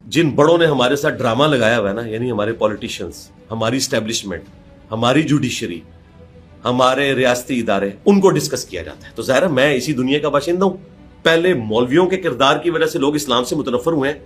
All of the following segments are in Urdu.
جن بڑوں نے ہمارے ساتھ ڈرامہ لگایا ہوا ہے نا، یعنی ہمارے پولیٹیشنز، ہماری اسٹیبلشمنٹ، ہماری جوڈیشری، ہمارے ریاستی ادارے، ان کو ڈسکس کیا جاتا ہے. تو ظاہر ہے میں اسی دنیا کا باشندہ ہوں. پہلے مولویوں کے کردار کی وجہ سے لوگ اسلام سے متنفر ہوئے ہیں.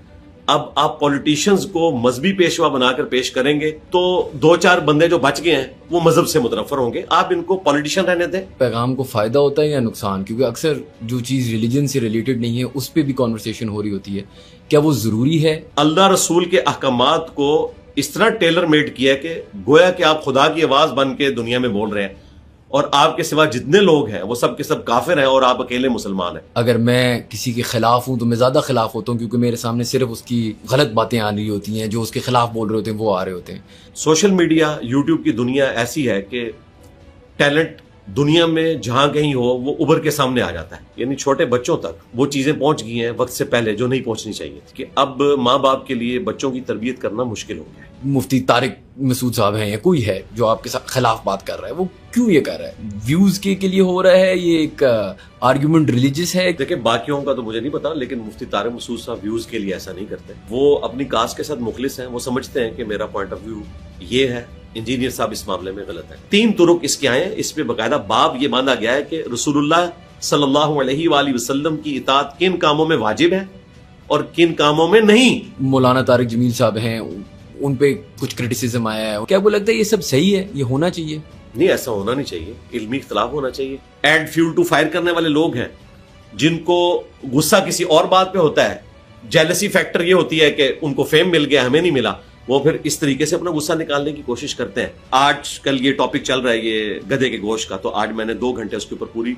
اب آپ پولیٹیشنز کو مذہبی پیشوا بنا کر پیش کریں گے تو دو چار بندے جو بچ گئے ہیں وہ مذہب سے متنفر ہوں گے. آپ ان کو پولیٹیشن رہنے دیں. پیغام کو فائدہ ہوتا ہے یا نقصان؟ کیونکہ اکثر جو چیز ریلیجن سے ریلیٹڈ نہیں ہے اس پہ بھی کانورسیشن ہو رہی ہوتی ہے. کیا وہ ضروری ہے؟ اللہ رسول کے احکامات کو اس طرح ٹیلر میڈ کیا کہ گویا کہ آپ خدا کی آواز بن کے دنیا میں بول رہے ہیں اور آپ کے سوا جتنے لوگ ہیں وہ سب کے سب کافر ہیں اور آپ اکیلے مسلمان ہیں. اگر میں کسی کے خلاف ہوں تو میں زیادہ خلاف ہوتا ہوں کیونکہ میرے سامنے صرف اس کی غلط باتیں آ رہی ہوتی ہیں، جو اس کے خلاف بول رہے ہوتے ہیں وہ آ رہے ہوتے ہیں. سوشل میڈیا، یوٹیوب کی دنیا ایسی ہے کہ ٹیلنٹ دنیا میں جہاں کہیں ہو وہ ابھر کے سامنے آ جاتا ہے. یعنی چھوٹے بچوں تک وہ چیزیں پہنچ گئی ہیں وقت سے پہلے جو نہیں پہنچنی چاہیے کہ اب ماں باپ کے لیے بچوں کی تربیت کرنا مشکل ہو گیا ہے. مفتی طارق مسعود صاحب ہیں یا کوئی ہے جو آپ کے ساتھ خلاف بات کر رہا ہے، وہ کیوں یہ کر رہا ہے؟ ویوز کے لیے ہو رہا ہے؟ یہ ایک آرگیومنٹ ریلیجس ہے؟ دیکھیں باقیوں کا تو مجھے نہیں پتا، لیکن مفتی طارق مسعود صاحب ویوز کے لیے ایسا نہیں کرتے. وہ اپنی کاسٹ کے ساتھ مخلص ہیں. وہ سمجھتے ہیں کہ میرا پوائنٹ آف ویو یہ ہے، انجینئر صاحب اس معاملے میں غلط ہے. 3 طرق اس کے آئے ہیں. اس پہ باقاعدہ باب یہ باندھا گیا ہے کہ رسول اللہ صلی اللہ علیہ وآلہ وسلم کی اطاعت کن کاموں میں واجب ہے اور کن کاموں میں نہیں. مولانا طارق جمیل صاحب ہیں، ان پہ کچھ کرٹیسزم آیا ہے. کیا وہ لگتا ہے یہ سب صحیح ہے، یہ ہونا چاہیے؟ نہیں، ایسا ہونا نہیں چاہیے. علمی اختلاف ہونا چاہیے. ایڈ فیول ٹو فائر کرنے والے لوگ ہیں جن کو غصہ کسی اور بات پہ ہوتا ہے. جیلسی فیکٹر یہ ہوتی ہے کہ ان کو فیم مل گیا ہمیں نہیں ملا، وہ پھر اس طریقے سے اپنا غصہ نکالنے کی کوشش کرتے ہیں. آج کل یہ ٹاپک چل رہا ہے یہ گدھے کے گوشت کا، تو آج میں نے 2 گھنٹے اس کے اوپر پوری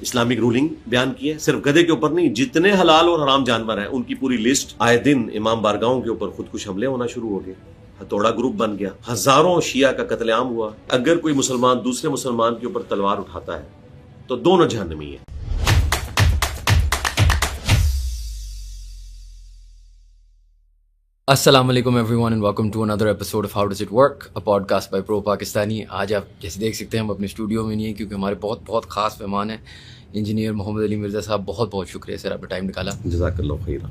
اسلامک رولنگ بیان کی ہے. صرف گدھے کے اوپر نہیں، جتنے حلال اور حرام جانور ہیں ان کی پوری لسٹ. آئے دن امام بارگاہوں کے اوپر خودکش حملے ہونا شروع ہو گئے. ہتھوڑا گروپ بن گیا. ہزاروں شیعہ کا قتل عام ہوا. اگر کوئی مسلمان دوسرے مسلمان کے اوپر تلوار اٹھاتا ہے تو دونوں جہنمی ہیں. السلام علیکم everyone and welcome to another episode of how does it work, a podcast by pro Pakistani. آج آپ جیسے دیکھ سکتے ہیں ہم اپنے اسٹوڈیو میں نہیں ہیں کیونکہ ہمارے بہت خاص مہمان ہیں انجینئر محمد علی مرزا صاحب. بہت شکریہ سر، آپ نے ٹائم نکالا. جزاک اللہ خیر.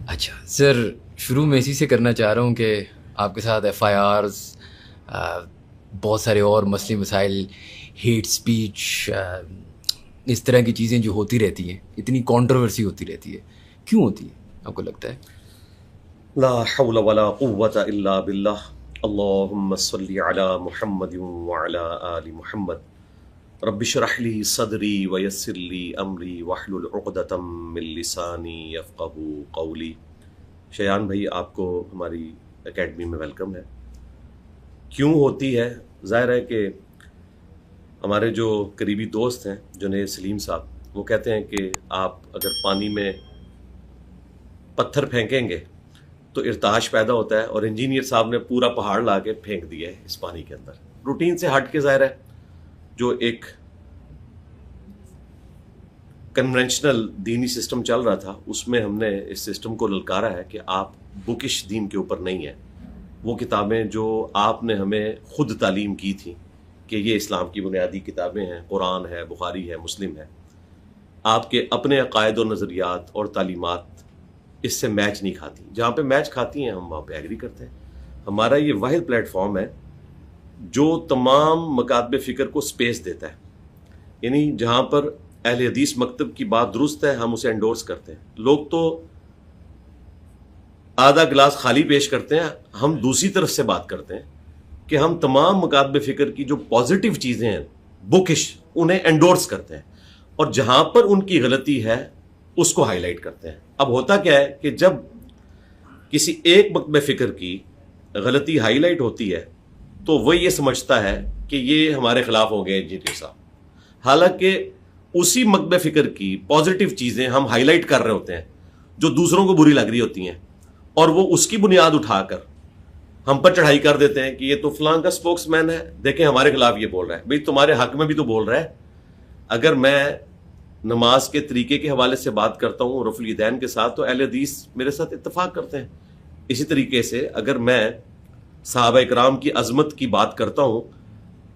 اچھا سر، شروع میں اسی سے کرنا چاہ رہا ہوں کہ آپ کے ساتھ ایف آئی آرز، بہت سارے اور مسئلے مسائل، ہیٹ اسپیچ، اس طرح کی چیزیں جو ہوتی رہتی ہیں، اتنی کنٹروورسی ہوتی رہتی ہے، کیوں ہوتی ہے آپ کو لگتا ہے؟ لا حول ولا قوة الا باللہ. اللہم صلی علی محمد وعلی آل محمد. رب اشرح لی صدری ویسر لی امری واحلل عقدۃ من لسانی یفقہوا قولی. شیان بھائی، آپ کو ہماری اکیڈمی میں ویلکم ہے. کیوں ہوتی ہے؟ ظاہر ہے کہ ہمارے جو قریبی دوست ہیں جنید سلیم صاحب، وہ کہتے ہیں کہ آپ اگر پانی میں پتھر پھینکیں گے تو ارتعاش پیدا ہوتا ہے، اور انجینئر صاحب نے پورا پہاڑ لا کے پھینک دیا ہے اس پانی کے اندر. روٹین سے ہٹ کے ظاہر ہے جو ایک کنونشنل دینی سسٹم چل رہا تھا اس میں ہم نے اس سسٹم کو للکارا ہے کہ آپ بکش دین کے اوپر نہیں ہیں. وہ کتابیں جو آپ نے ہمیں خود تعلیم کی تھی کہ یہ اسلام کی بنیادی کتابیں ہیں، قرآن ہے، بخاری ہے، مسلم ہے، آپ کے اپنے عقائد و نظریات اور تعلیمات اس سے میچ نہیں کھاتی. جہاں پہ میچ کھاتی ہیں ہم وہاں پہ ایگری کرتے ہیں. ہمارا یہ واحد پلیٹ فارم ہے جو تمام مکاتب فکر کو سپیس دیتا ہے. یعنی جہاں پر اہل حدیث مکتب کی بات درست ہے ہم اسے انڈورس کرتے ہیں. لوگ تو آدھا گلاس خالی پیش کرتے ہیں، ہم دوسری طرف سے بات کرتے ہیں کہ ہم تمام مکاتب فکر کی جو پازیٹیو چیزیں ہیں بکش انہیں انڈورس کرتے ہیں، اور جہاں پر ان کی غلطی ہے اس کو ہائی لائٹ کرتے ہیں. اب ہوتا کیا ہے کہ جب کسی ایک مکتب فکر کی غلطی ہائی لائٹ ہوتی ہے تو وہ یہ سمجھتا ہے کہ یہ ہمارے خلاف ہو گئے انجینئر صاحب، حالانکہ اسی مکتب فکر کی پازیٹیو چیزیں ہم ہائی لائٹ کر رہے ہوتے ہیں جو دوسروں کو بری لگ رہی ہوتی ہیں، اور وہ اس کی بنیاد اٹھا کر ہم پر چڑھائی کر دیتے ہیں کہ یہ تو فلاں کا اسپوکس مین ہے، دیکھیں ہمارے خلاف یہ بول رہا ہے. بھئی تمہارے حق میں بھی تو بول رہا ہے. اگر میں نماز کے طریقے کے حوالے سے بات کرتا ہوں رفع الیدین کے ساتھ تو اہل حدیث میرے ساتھ اتفاق کرتے ہیں. اسی طریقے سے اگر میں صحابہ اکرام کی عظمت کی بات کرتا ہوں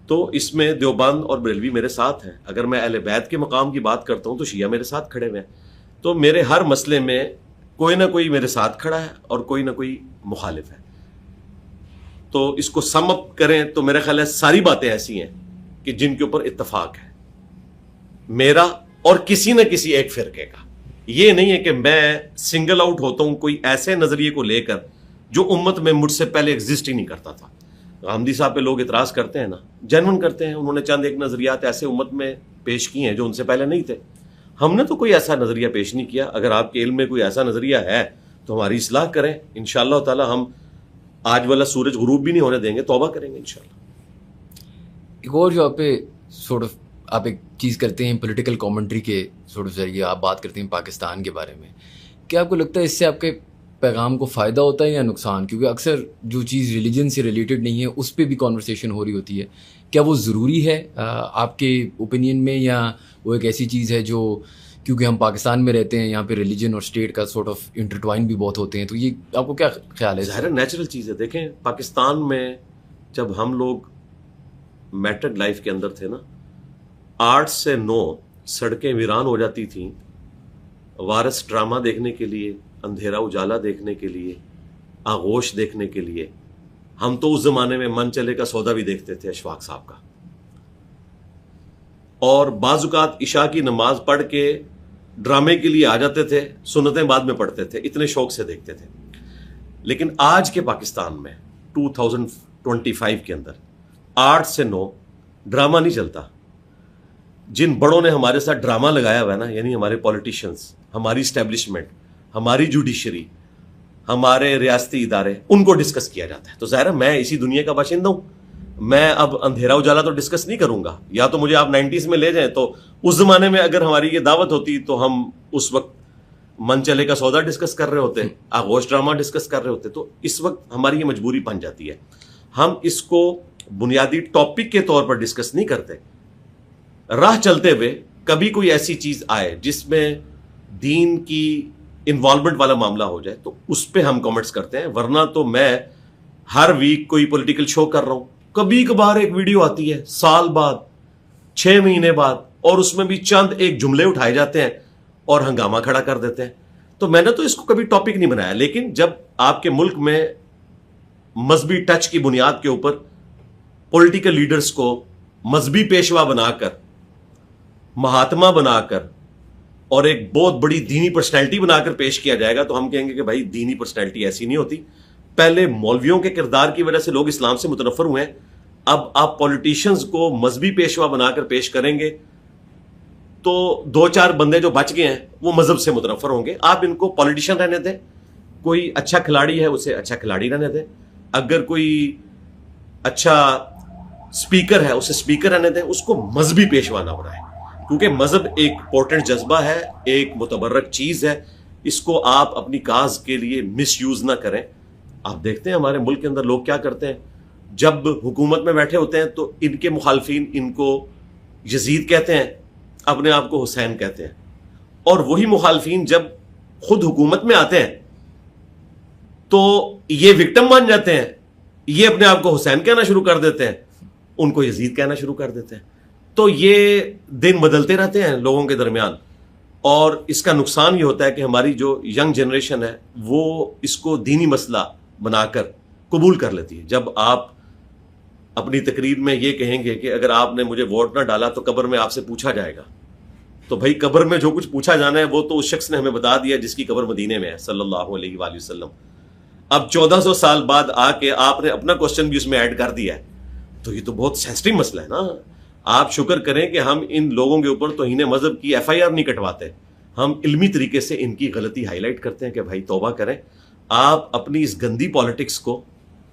تو اس میں دیوبند اور بریلوی میرے ساتھ ہیں. اگر میں اہل بیت کے مقام کی بات کرتا ہوں تو شیعہ میرے ساتھ کھڑے ہوئے ہیں. تو میرے ہر مسئلے میں کوئی نہ کوئی میرے ساتھ کھڑا ہے اور کوئی نہ کوئی مخالف ہے. تو اس کو سم اپ کریں تو میرا خیال ہے ساری باتیں ایسی ہیں کہ جن کے اوپر اتفاق ہے میرا اور کسی نہ کسی ایک فرقے کا. یہ نہیں ہے کہ میں سنگل آؤٹ ہوتا ہوں کوئی ایسے نظریے کو لے کر جو امت میں مجھ سے پہلے ایگزسٹ ہی نہیں کرتا تھا. غامدی صاحب پہ لوگ اعتراض کرتے ہیں نا, جینون کرتے ہیں, انہوں نے چند ایک نظریات ایسے امت میں پیش کیے ہیں جو ان سے پہلے نہیں تھے. ہم نے تو کوئی ایسا نظریہ پیش نہیں کیا. اگر آپ کے علم میں کوئی ایسا نظریہ ہے تو ہماری اصلاح کریں, انشاءاللہ تعالی ہم آج والا سورج غروب بھی نہیں ہونے دیں گے, توبہ کریں گے انشاءاللہ. ایک اور جو آپ ایک چیز کرتے ہیں پولیٹیکل کامنٹری کے ذریعے آپ بات کرتے ہیں پاکستان کے بارے میں, کیا آپ کو لگتا ہے اس سے آپ کے پیغام کو فائدہ ہوتا ہے یا نقصان؟ کیونکہ اکثر جو چیز ریلیجن سے ریلیٹڈ نہیں ہے اس پہ بھی کانورسیشن ہو رہی ہوتی ہے. کیا وہ ضروری ہے آپ کے اوپینین میں, یا وہ ایک ایسی چیز ہے جو کیونکہ ہم پاکستان میں رہتے ہیں یہاں پہ ریلیجن اور اسٹیٹ کا انٹرٹوائن بھی بہت ہوتے ہیں, تو یہ آپ کو کیا خیال ہے؟ ظاہر نیچرل چیز ہے. دیکھیں پاکستان میں جب ہم لوگ میٹرک لائف کے اندر تھے نا, 8 سے 9 سڑکیں ویران ہو جاتی تھیں وارث ڈرامہ دیکھنے کے لیے, اندھیرا اجالا دیکھنے کے لیے, آغوش دیکھنے کے لیے. ہم تو اس زمانے میں من چلے کا سودا بھی دیکھتے تھے اشفاق صاحب کا, اور بعض اوقات عشاء کی نماز پڑھ کے ڈرامے کے لیے آ جاتے تھے, سنتیں بعد میں پڑھتے تھے, اتنے شوق سے دیکھتے تھے. لیکن آج کے پاکستان میں 2025 کے اندر 8 سے 9 ڈرامہ نہیں چلتا. جن بڑوں نے ہمارے ساتھ ڈرامہ لگایا ہوا ہے نا, یعنی ہمارے پولیٹیشنز, ہماری اسٹیبلشمنٹ, ہماری جوڈیشری, ہمارے ریاستی ادارے, ان کو ڈسکس کیا جاتا ہے. تو ظاہر ہے میں اسی دنیا کا باشندہ ہوں, میں اب اندھیرا اجالا تو ڈسکس نہیں کروں گا. یا تو مجھے آپ 90s میں لے جائیں, تو اس زمانے میں اگر ہماری یہ دعوت ہوتی تو ہم اس وقت من چلے کا سودا ڈسکس کر رہے ہوتے, آغوش ڈرامہ ڈسکس کر رہے ہوتے. تو اس وقت ہماری یہ مجبوری بن جاتی ہے, ہم اس کو بنیادی ٹاپک کے طور پر ڈسکس نہیں کرتے. راہ چلتے ہوئے کبھی کوئی ایسی چیز آئے جس میں دین کی انوالومنٹ والا معاملہ ہو جائے تو اس پہ ہم کامنٹس کرتے ہیں. ورنہ تو میں ہر ویک کوئی پولیٹیکل شو کر رہا ہوں, کبھی کبھار ایک ویڈیو آتی ہے سال بعد, 6 مہینے بعد, اور اس میں بھی چند ایک جملے اٹھائے جاتے ہیں اور ہنگامہ کھڑا کر دیتے ہیں. تو میں نے تو اس کو کبھی ٹاپک نہیں بنایا. لیکن جب آپ کے ملک میں مذہبی ٹچ کی بنیاد کے اوپر پولیٹیکل لیڈرز کو مذہبی پیشوا بنا کر, مہاتما بنا کر, اور ایک بہت بڑی دینی پرسنالٹی بنا کر پیش کیا جائے گا, تو ہم کہیں گے کہ بھائی دینی پرسنالٹی ایسی نہیں ہوتی. پہلے مولویوں کے کردار کی وجہ سے لوگ اسلام سے متنفر ہوئے ہیں, اب آپ پولیٹیشنز کو مذہبی پیشوا بنا کر پیش کریں گے تو 2-4 بندے جو بچ گئے ہیں وہ مذہب سے متنفر ہوں گے. آپ ان کو پولیٹیشین رہنے دیں, کوئی اچھا کھلاڑی ہے اسے اچھا کھلاڑی رہنے دیں, اگر کوئی اچھا اسپیکر ہے اسے اسپیکر رہنے دیں, اس کو مذہبی پیشوا نہ بنائیں. کیونکہ مذہب ایک پورٹنٹ جذبہ ہے, ایک متبرک چیز ہے, اس کو آپ اپنی کاز کے لیے مس یوز نہ کریں. آپ دیکھتے ہیں ہمارے ملک کے اندر لوگ کیا کرتے ہیں, جب حکومت میں بیٹھے ہوتے ہیں تو ان کے مخالفین ان کو یزید کہتے ہیں, اپنے آپ کو حسین کہتے ہیں, اور وہی مخالفین جب خود حکومت میں آتے ہیں تو یہ وکٹم مان جاتے ہیں, یہ اپنے آپ کو حسین کہنا شروع کر دیتے ہیں, ان کو یزید کہنا شروع کر دیتے ہیں. تو یہ دن بدلتے رہتے ہیں لوگوں کے درمیان, اور اس کا نقصان یہ ہوتا ہے کہ ہماری جو ینگ جنریشن ہے وہ اس کو دینی مسئلہ بنا کر قبول کر لیتی ہے. جب آپ اپنی تقریر میں یہ کہیں گے کہ اگر آپ نے مجھے ووٹ نہ ڈالا تو قبر میں آپ سے پوچھا جائے گا, تو بھائی قبر میں جو کچھ پوچھا جانا ہے وہ تو اس شخص نے ہمیں بتا دیا جس کی قبر مدینے میں ہے صلی اللہ علیہ وآلہ وسلم. اب 1400 سال بعد آ کے آپ نے اپنا کوسچن بھی اس میں ایڈ کر دیا ہے, تو یہ تو بہت سینسٹیو مسئلہ ہے نا. آپ شکر کریں کہ ہم ان لوگوں کے اوپر توہین مذہب کی FIR نہیں کٹواتے, ہم علمی طریقے سے ان کی غلطی ہائی لائٹ کرتے ہیں کہ بھائی توبہ کریں, آپ اپنی اس گندی پالیٹکس کو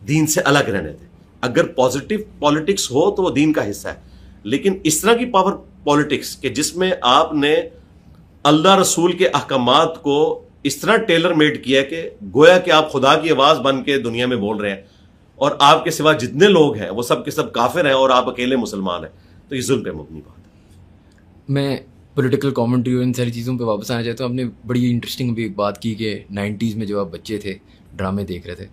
دین سے الگ رہنے دیں. اگر پازیٹیو پالیٹکس ہو تو وہ دین کا حصہ ہے, لیکن اس طرح کی پاور پالیٹکس کہ جس میں آپ نے اللہ رسول کے احکامات کو اس طرح ٹیلر میڈ کیا کہ گویا کہ آپ خدا کی آواز بن کے دنیا میں بول رہے ہیں, اور آپ کے سوا جتنے لوگ ہیں وہ سب کے سب کافر ہیں اور آپ اکیلے مسلمان ہیں, تو یہ ظلم پہ مبنی بات ہے. میں پولیٹیکل کامنٹری اور ان ساری چیزوں پہ واپس آنا چاہتا ہوں. آپ نے بڑی انٹرسٹنگ بھی ایک بات کی کہ 90s میں جب آپ بچے تھے ڈرامے دیکھ رہے تھے,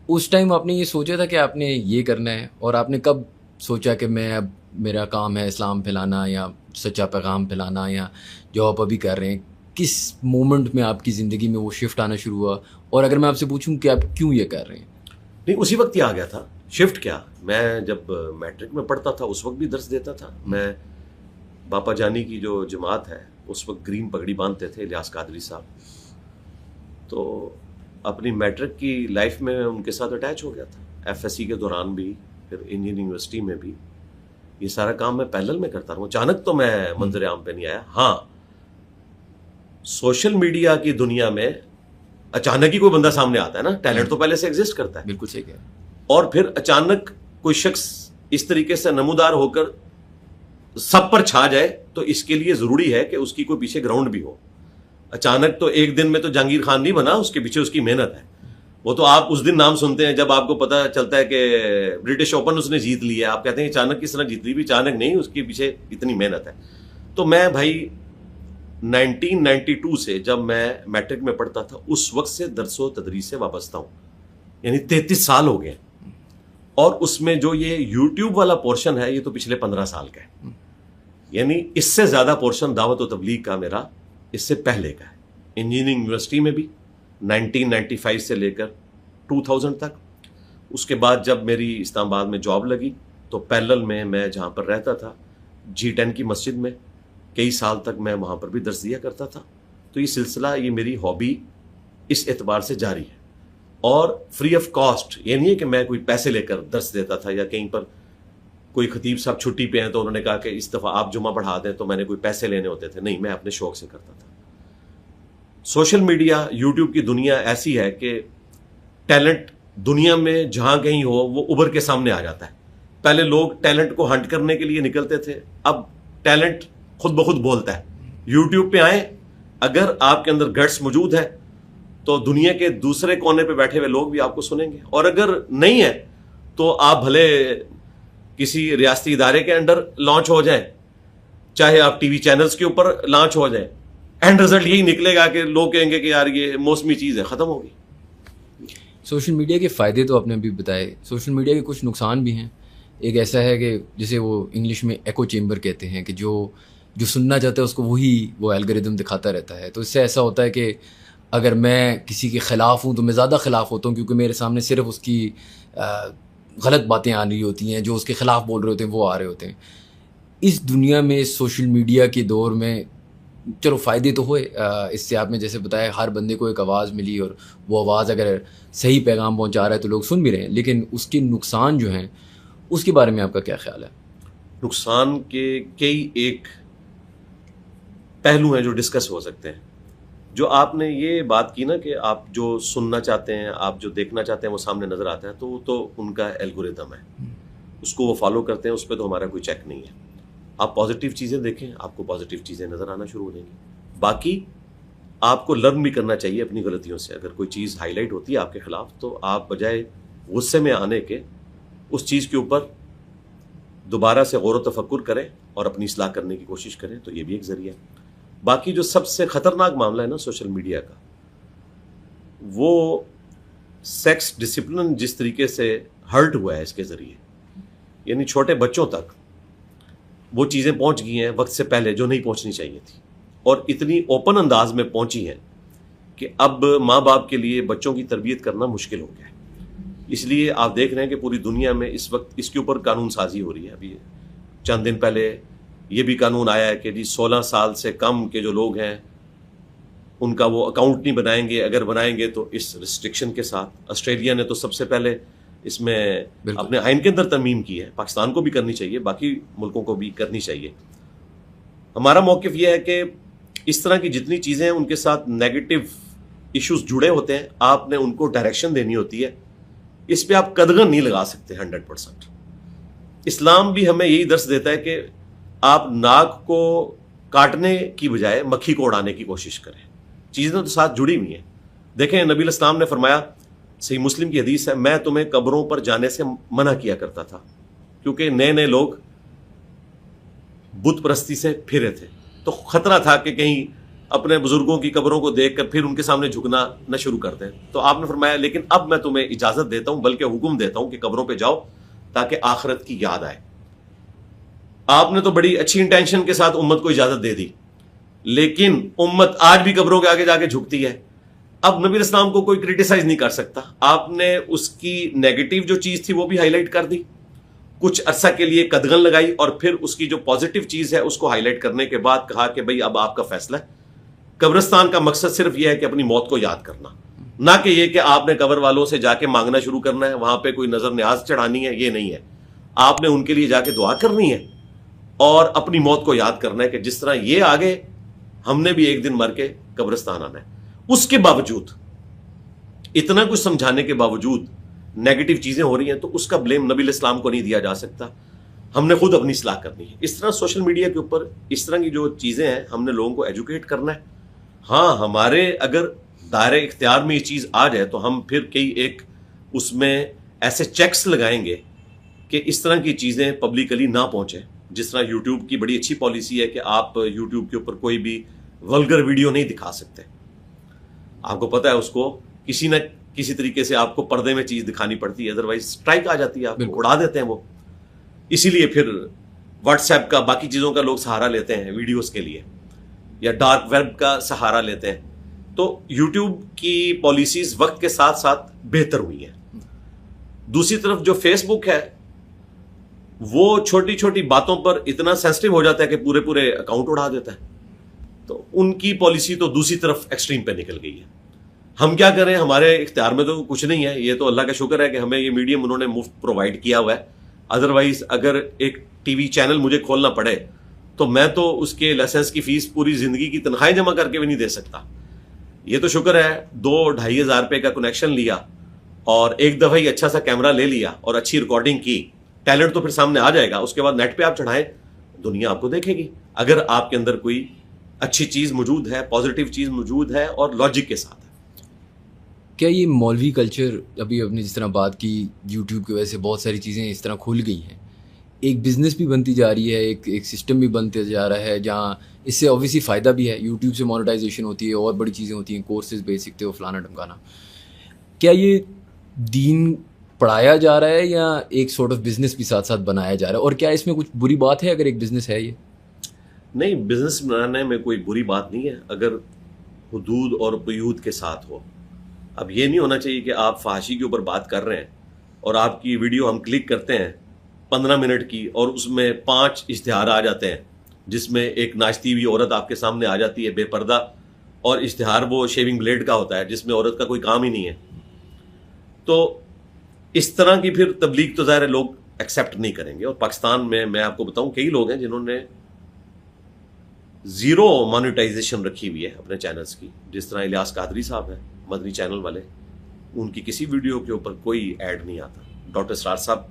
اس ٹائم آپ نے یہ سوچا تھا کہ آپ نے یہ کرنا ہے, اور آپ نے کب سوچا کہ میں اب میرا کام ہے اسلام پھیلانا یا سچا پیغام پھیلانا, یا جو آپ ابھی کر رہے ہیں, کس مومنٹ میں آپ کی زندگی میں وہ شفٹ آنا شروع ہوا؟ اور اگر میں آپ سے پوچھوں کہ آپ کیوں یہ کر رہے ہیں؟ نہیں, اسی وقت ہی آ گیا تھا شفٹ. کیا میں جب میٹرک میں پڑھتا تھا اس وقت بھی درس دیتا تھا. میں باپا جانی کی جو جماعت ہے اس وقت گرین پگڑی باندھتے تھے الیاس قادری صاحب, تو اپنی میٹرک کی لائف میں ان کے ساتھ اٹیچ ہو گیا تھا. ایف ایس سی کے دوران بھی, پھر انجینئرنگ یونیورسٹی میں بھی, یہ سارا کام میں پیرلل میں کرتا رہا. اچانک تو میں منظر عام پہ نہیں آیا. ہاں, سوشل میڈیا کی دنیا میں اچانک ہی کوئی بندہ سامنے آتا ہے نا, ٹیلنٹ تو پہلے سے ایگزسٹ کرتا ہے. بالکل صحیح ہے. اور پھر اچانک کوئی شخص اس طریقے سے نمودار ہو کر سب پر چھا جائے تو اس کے لیے ضروری ہے کہ اس کی کوئی پیچھے گراؤنڈ بھی ہو. اچانک تو ایک دن میں تو جہانگیر خان نہیں بنا, اس کے پیچھے اس کی محنت ہے. وہ تو آپ اس دن نام سنتے ہیں جب آپ کو پتا چلتا ہے کہ برٹش اوپن اس نے جیت لیا ہے, آپ کہتے ہیں اچانک کس طرح جیت لی. بھی اچانک نہیں, اس کے پیچھے اتنی محنت ہے. تو میں بھائی 1992 سے جب میں میٹرک میں پڑھتا تھا اس وقت سے درس و تدریس سے وابستہ ہوں, یعنی 33 سال ہو گئے. اور اس میں جو یہ یوٹیوب والا پورشن ہے یہ تو پچھلے 15 سال کا ہے. یعنی اس سے زیادہ پورشن دعوت و تبلیغ کا میرا اس سے پہلے کا ہے. انجینئرنگ یونیورسٹی میں بھی 1995 سے لے کر 2000 تک. اس کے بعد جب میری اسلام آباد میں جاب لگی تو پیرلل میں جہاں پر رہتا تھا G10 کی مسجد میں کئی سال تک میں وہاں پر بھی درس دیا کرتا تھا. تو یہ سلسلہ, یہ میری ہابی اس اعتبار سے جاری ہے. اور فری آف کاسٹ, یہ نہیں ہے کہ میں کوئی پیسے لے کر درس دیتا تھا, یا کہیں پر کوئی خطیب صاحب چھٹی پہ ہیں تو انہوں نے کہا کہ اس دفعہ آپ جمعہ پڑھا دیں تو میں نے کوئی پیسے لینے ہوتے تھے. نہیں, میں اپنے شوق سے کرتا تھا. سوشل میڈیا, یوٹیوب کی دنیا ایسی ہے کہ ٹیلنٹ دنیا میں جہاں کہیں ہو وہ ابھر کے سامنے آ جاتا ہے. پہلے لوگ ٹیلنٹ کو ہنٹ کرنے کے لیے نکلتے تھے, اب ٹیلنٹ خود بخود بولتا ہے. یوٹیوب پہ آئیں, اگر آپ کے اندر گٹس موجود ہے تو دنیا کے دوسرے کونے پہ بیٹھے ہوئے لوگ بھی آپ کو سنیں گے. اور اگر نہیں ہے تو آپ بھلے کسی ریاستی ادارے کے انڈر لانچ ہو جائیں, چاہے آپ ٹی وی چینلز کے اوپر لانچ ہو جائیں, اینڈ رزلٹ یہی نکلے گا کہ لوگ کہیں گے کہ یار یہ موسمی چیز ہے, ختم ہوگی. سوشل میڈیا کے فائدے تو آپ نے ابھی بتائے, سوشل میڈیا کے کچھ نقصان بھی ہیں. ایک ایسا ہے کہ جسے وہ انگلش میں ایکو چیمبر کہتے ہیں, کہ جو سننا چاہتا ہے اس کو وہ الگوریدم دکھاتا رہتا ہے. تو اس سے ایسا ہوتا ہے کہ اگر میں کسی کے خلاف ہوں تو میں زیادہ خلاف ہوتا ہوں, کیونکہ میرے سامنے صرف اس کی غلط باتیں آ رہی ہوتی ہیں, جو اس کے خلاف بول رہے ہوتے ہیں وہ آ رہے ہوتے ہیں. اس دنیا میں, سوشل میڈیا کے دور میں, چلو فائدے تو ہوئے, اس سے آپ نے جیسے بتایا ہر بندے کو ایک آواز ملی, اور وہ آواز اگر صحیح پیغام پہنچا رہا ہے تو لوگ سن بھی رہے ہیں. لیکن اس کے نقصان جو ہیں اس کے بارے میں آپ کا کیا خیال ہے؟ نقصان کے کئی ایک پہلو ہیں جو ڈسکس ہو سکتے ہیں. جو آپ نے یہ بات کی نا کہ آپ جو سننا چاہتے ہیں, آپ جو دیکھنا چاہتے ہیں وہ سامنے نظر آتا ہے, تو وہ تو ان کا الگوریدم ہے, اس کو وہ فالو کرتے ہیں, اس پہ تو ہمارا کوئی چیک نہیں ہے. آپ پازیٹیو چیزیں دیکھیں, آپ کو پازیٹیو چیزیں نظر آنا شروع ہو جائیں گی. باقی آپ کو لرن بھی کرنا چاہیے اپنی غلطیوں سے. اگر کوئی چیز ہائی لائٹ ہوتی ہے آپ کے خلاف تو آپ بجائے غصے میں آنے کے اس چیز کے اوپر دوبارہ سے غور و تفکر کریں اور اپنی اصلاح کرنے کی کوشش کریں, تو یہ بھی ایک ذریعہ ہے. باقی جو سب سے خطرناک معاملہ ہے نا سوشل میڈیا کا, وہ سیکس ڈسپلن جس طریقے سے ہرٹ ہوا ہے اس کے ذریعے. یعنی چھوٹے بچوں تک وہ چیزیں پہنچ گئی ہیں وقت سے پہلے جو نہیں پہنچنی چاہیے تھی, اور اتنی اوپن انداز میں پہنچی ہیں کہ اب ماں باپ کے لیے بچوں کی تربیت کرنا مشکل ہو گیا ہے. اس لیے آپ دیکھ رہے ہیں کہ پوری دنیا میں اس وقت اس کے اوپر قانون سازی ہو رہی ہے. ابھی چند دن پہلے یہ بھی قانون آیا ہے کہ 16 سال سے کم کے جو لوگ ہیں ان کا وہ اکاؤنٹ نہیں بنائیں گے, اگر بنائیں گے تو اس ریسٹرکشن کے ساتھ. آسٹریلیا نے تو سب سے پہلے اس میں اپنے آئین کے اندر ترمیم کی ہے, پاکستان کو بھی کرنی چاہیے, باقی ملکوں کو بھی کرنی چاہیے. ہمارا موقف یہ ہے کہ اس طرح کی جتنی چیزیں ہیں ان کے ساتھ نیگیٹو ایشوز جڑے ہوتے ہیں, آپ نے ان کو ڈائریکشن دینی ہوتی ہے. اس پہ آپ قدغن نہیں لگا سکتے 100%. اسلام بھی ہمیں یہی درس دیتا ہے کہ آپ ناک کو کاٹنے کی بجائے مکھی کو اڑانے کی کوشش کریں. چیزیں تو ساتھ جڑی ہوئی ہیں. دیکھیں نبی الاسلام نے فرمایا, صحیح مسلم کی حدیث ہے, میں تمہیں قبروں پر جانے سے منع کیا کرتا تھا کیونکہ نئے نئے لوگ بت پرستی سے پھرے تھے, تو خطرہ تھا کہ کہیں اپنے بزرگوں کی قبروں کو دیکھ کر پھر ان کے سامنے جھکنا نہ شروع کر دیں. تو آپ نے فرمایا لیکن اب میں تمہیں اجازت دیتا ہوں, بلکہ حکم دیتا ہوں کہ قبروں پہ جاؤ تاکہ آخرت کی یاد آئے. آپ نے تو بڑی اچھی انٹینشن کے ساتھ امت کو اجازت دے دی, لیکن امت آج بھی قبروں کے آگے جا کے جھکتی ہے. اب نبی علیہ السلام کو کوئی کرٹیسائز نہیں کر سکتا. آپ نے اس کی نیگیٹو جو چیز تھی وہ بھی ہائی لائٹ کر دی, کچھ عرصہ کے لیے قدغن لگائی, اور پھر اس کی جو پازیٹیو چیز ہے اس کو ہائی لائٹ کرنے کے بعد کہا کہ بھئی اب آپ کا فیصلہ ہے. قبرستان کا مقصد صرف یہ ہے کہ اپنی موت کو یاد کرنا, نہ کہ یہ کہ آپ نے قبر والوں سے جا کے مانگنا شروع کرنا ہے, وہاں پہ کوئی نظر نیاز چڑھانی ہے. یہ نہیں ہے. آپ نے ان کے لیے جا کے دعا کرنی ہے اور اپنی موت کو یاد کرنا ہے کہ جس طرح یہ آگے ہم نے بھی ایک دن مر کے قبرستان آنا ہے. اس کے باوجود, اتنا کچھ سمجھانے کے باوجود نیگیٹو چیزیں ہو رہی ہیں, تو اس کا بلیم نبی علیہ السلام کو نہیں دیا جا سکتا. ہم نے خود اپنی اصلاح کرنی ہے. اس طرح سوشل میڈیا کے اوپر اس طرح کی جو چیزیں ہیں ہم نے لوگوں کو ایجوکیٹ کرنا ہے. ہاں, ہمارے اگر دائرہ اختیار میں یہ چیز آ جائے تو ہم پھر کئی ایک اس میں ایسے چیکس لگائیں گے کہ اس طرح کی چیزیں پبلکلی نہ پہنچیں. جس طرح یوٹیوب کی بڑی اچھی پالیسی ہے کہ آپ یوٹیوب کے اوپر کوئی بھی ولگر ویڈیو نہیں دکھا سکتے. آپ کو پتہ ہے اس کو کسی نہ کسی طریقے سے آپ کو پردے میں چیز دکھانی پڑتی ہے, ادروائز اسٹرائک آ جاتی ہے, آپ کو اڑا دیتے ہیں وہ. اسی لیے پھر واٹس ایپ کا, باقی چیزوں کا لوگ سہارا لیتے ہیں ویڈیوز کے لیے, یا ڈارک ویب کا سہارا لیتے ہیں. تو یوٹیوب کی پالیسیز وقت کے ساتھ ساتھ بہتر ہوئی ہیں. دوسری طرف جو فیس بک ہے وہ چھوٹی چھوٹی باتوں پر اتنا سینسٹیو ہو جاتا ہے کہ پورے پورے اکاؤنٹ اڑا دیتا ہے. تو ان کی پالیسی تو دوسری طرف ایکسٹریم پہ نکل گئی ہے. ہم کیا کریں, ہمارے اختیار میں تو کچھ نہیں ہے. یہ تو اللہ کا شکر ہے کہ ہمیں یہ میڈیم انہوں نے مفت پرووائڈ کیا ہوا ہے. ادروائز اگر ایک ٹی وی چینل مجھے کھولنا پڑے تو میں تو اس کے لائسنس کی فیس پوری زندگی کی تنخواہیں جمع کر کے بھی نہیں دے سکتا. یہ تو شکر ہے 2-2.5 ہزار روپے کا کنیکشن لیا اور ایک دفعہ ہی اچھا سا کیمرہ لے لیا اور اچھی ریکارڈنگ کی, ٹیلنٹ تو پھر سامنے آ جائے گا. اس کے بعد نیٹ پہ آپ چڑھائیں, دنیا آپ کو دیکھے گی. اگر آپ کے اندر کوئی اچھی چیز موجود ہے, پازیٹیو چیز موجود ہے اور لاجک کے ساتھ ہے. کیا یہ مولوی کلچر, ابھی آپ نے جس طرح بات کی, یوٹیوب کی وجہ سے بہت ساری چیزیں اس طرح کھل گئی ہیں, ایک بزنس بھی بنتی جا رہی ہے, ایک سسٹم بھی بنتے جا رہا ہے, جہاں اس سے اوبیسلی فائدہ بھی ہے, یوٹیوب سے مانیٹائزیشن ہوتی ہے, اور بڑی چیزیں ہوتی ہیں, کورسز بیچ سکتے ہو, فلانا ڈمکانا. کیا یہ دین پڑھایا جا رہا ہے یا ایک سارٹ آف بزنس بھی ساتھ ساتھ بنایا جا رہا ہے, اور کیا اس میں کچھ بری بات ہے اگر ایک بزنس ہے یہ؟ نہیں, بزنس بنانے میں کوئی بری بات نہیں ہے اگر حدود اور قیود کے ساتھ ہو. اب یہ نہیں ہونا چاہیے کہ آپ فحاشی کے اوپر بات کر رہے ہیں اور آپ کی ویڈیو ہم کلک کرتے ہیں 15 منٹ کی, اور اس میں 5 اشتہار آ جاتے ہیں جس میں ایک ناچتی ہوئی عورت آپ کے سامنے آ جاتی ہے بے پردہ, اور اشتہار وہ شیونگ بلیڈ کا ہوتا ہے جس میں عورت کا کوئی کام ہی نہیں ہے. تو اس طرح کی پھر تبلیغ تو ظاہر ہے لوگ ایکسیپٹ نہیں کریں گے. اور پاکستان میں آپ کو بتاؤں کئی لوگ ہیں جنہوں نے زیرو مانیٹائزیشن رکھی ہوئی ہے اپنے چینلز کی. جس طرح الیاس قادری صاحب ہیں, مدنی چینل والے, ان کی کسی ویڈیو کے اوپر کوئی ایڈ نہیں آتا. ڈاکٹر اسرار صاحب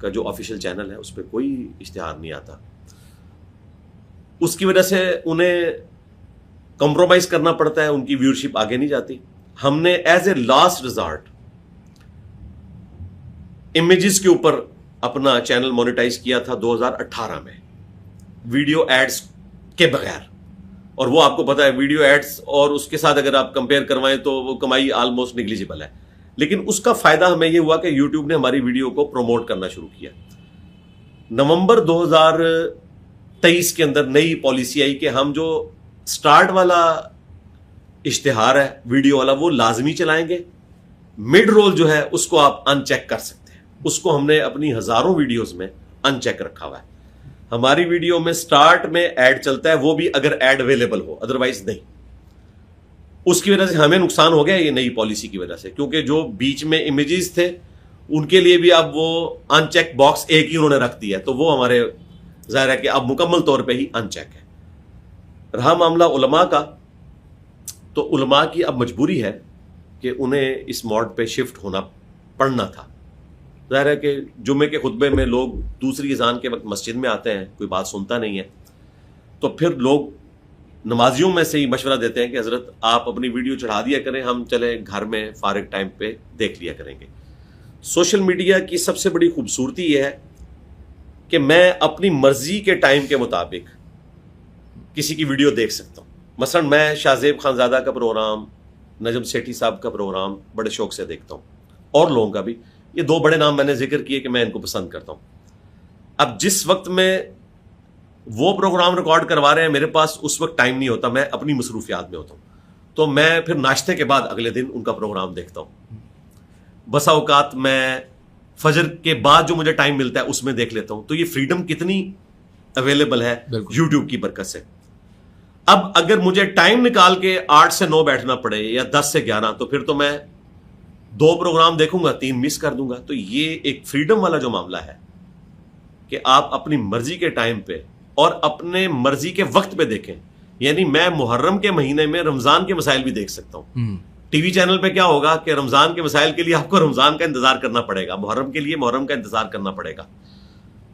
کا جو آفیشیل چینل ہے اس پہ کوئی اشتہار نہیں آتا. اس کی وجہ سے انہیں کمپرومائز کرنا پڑتا ہے, ان کی ویورشپ آگے نہیں جاتی. ہم نے as a last resort images کے اوپر اپنا چینل مانیٹائز کیا تھا 2018 میں, ویڈیو ایڈز کے بغیر. اور وہ آپ کو پتا ہے ویڈیو ایڈز اور اس کے ساتھ اگر آپ کمپیئر کروائیں تو وہ کمائی آلموسٹ نیگلیجبل ہے. لیکن اس کا فائدہ ہمیں یہ ہوا کہ یوٹیوب نے ہماری ویڈیو کو پروموٹ کرنا شروع کیا. نومبر 2023 کے اندر نئی پالیسی آئی کہ ہم جو سٹارٹ والا اشتہار ہے ویڈیو والا وہ لازمی چلائیں گے, مڈ رول جو ہے اس کو آپ ان چیک کر سکتے ہیں. اس کو ہم نے اپنی ہزاروں ویڈیوز میں ان چیک رکھا ہوا ہے. ہماری ویڈیو میں سٹارٹ میں ایڈ چلتا ہے, وہ بھی اگر ایڈ اویلیبل ہو, ادروائز نہیں. اس کی وجہ سے ہمیں نقصان ہو گیا یہ نئی پالیسی کی وجہ سے, کیونکہ جو بیچ میں امیجز تھے ان کے لیے بھی اب وہ ان چیک باکس ایک ہی انہوں نے رکھ دیا, تو وہ ہمارے ظاہر ہے کہ اب مکمل طور پہ ہی ان چیک ہے. رہا معاملہ علماء کا, تو علماء کی اب مجبوری ہے کہ انہیں اس موڈ پہ شفٹ ہونا پڑنا تھا. ظاہر ہے کہ جمعے کے خطبے میں لوگ دوسری اذان کے وقت مسجد میں آتے ہیں, کوئی بات سنتا نہیں ہے, تو پھر لوگ نمازیوں میں سے ہی مشورہ دیتے ہیں کہ حضرت آپ اپنی ویڈیو چڑھا دیا کریں, ہم چلے گھر میں فارغ ٹائم پہ دیکھ لیا کریں گے. سوشل میڈیا کی سب سے بڑی خوبصورتی یہ ہے کہ میں اپنی مرضی کے ٹائم کے مطابق کسی کی ویڈیو دیکھ سکتا ہوں. مثلا میں شاہ زیب خانزادہ کا پروگرام, نجم سیٹھی صاحب کا پروگرام بڑے شوق سے دیکھتا ہوں, اور لوگوں کا بھی. یہ 2 بڑے نام میں نے ذکر کیے کہ میں ان کو پسند کرتا ہوں. اب جس وقت میں وہ پروگرام ریکارڈ کروا رہے ہیں, میرے پاس اس وقت ٹائم نہیں ہوتا, میں اپنی مصروفیات میں ہوتا ہوں, تو میں پھر ناشتے کے بعد اگلے دن ان کا پروگرام دیکھتا ہوں. بسا اوقات میں فجر کے بعد جو مجھے ٹائم ملتا ہے اس میں دیکھ لیتا ہوں. تو یہ فریڈم کتنی اویلیبل ہے یوٹیوب کی برکت سے. اب اگر مجھے ٹائم نکال کے 8 سے 9 بیٹھنا پڑے یا 10 سے 11, تو پھر تو میں 2 پروگرام دیکھوں گا, 3 مس کر دوں گا. تو یہ ایک فریڈم والا جو معاملہ ہے کہ آپ اپنی مرضی کے ٹائم پہ اور اپنے مرضی کے وقت پہ دیکھیں. یعنی میں محرم کے مہینے میں رمضان کے مسائل بھی دیکھ سکتا ہوں. ٹی وی چینل پہ کیا ہوگا کہ رمضان کے مسائل کے لیے آپ کو رمضان کا انتظار کرنا پڑے گا, محرم کے لیے محرم کا انتظار کرنا پڑے گا.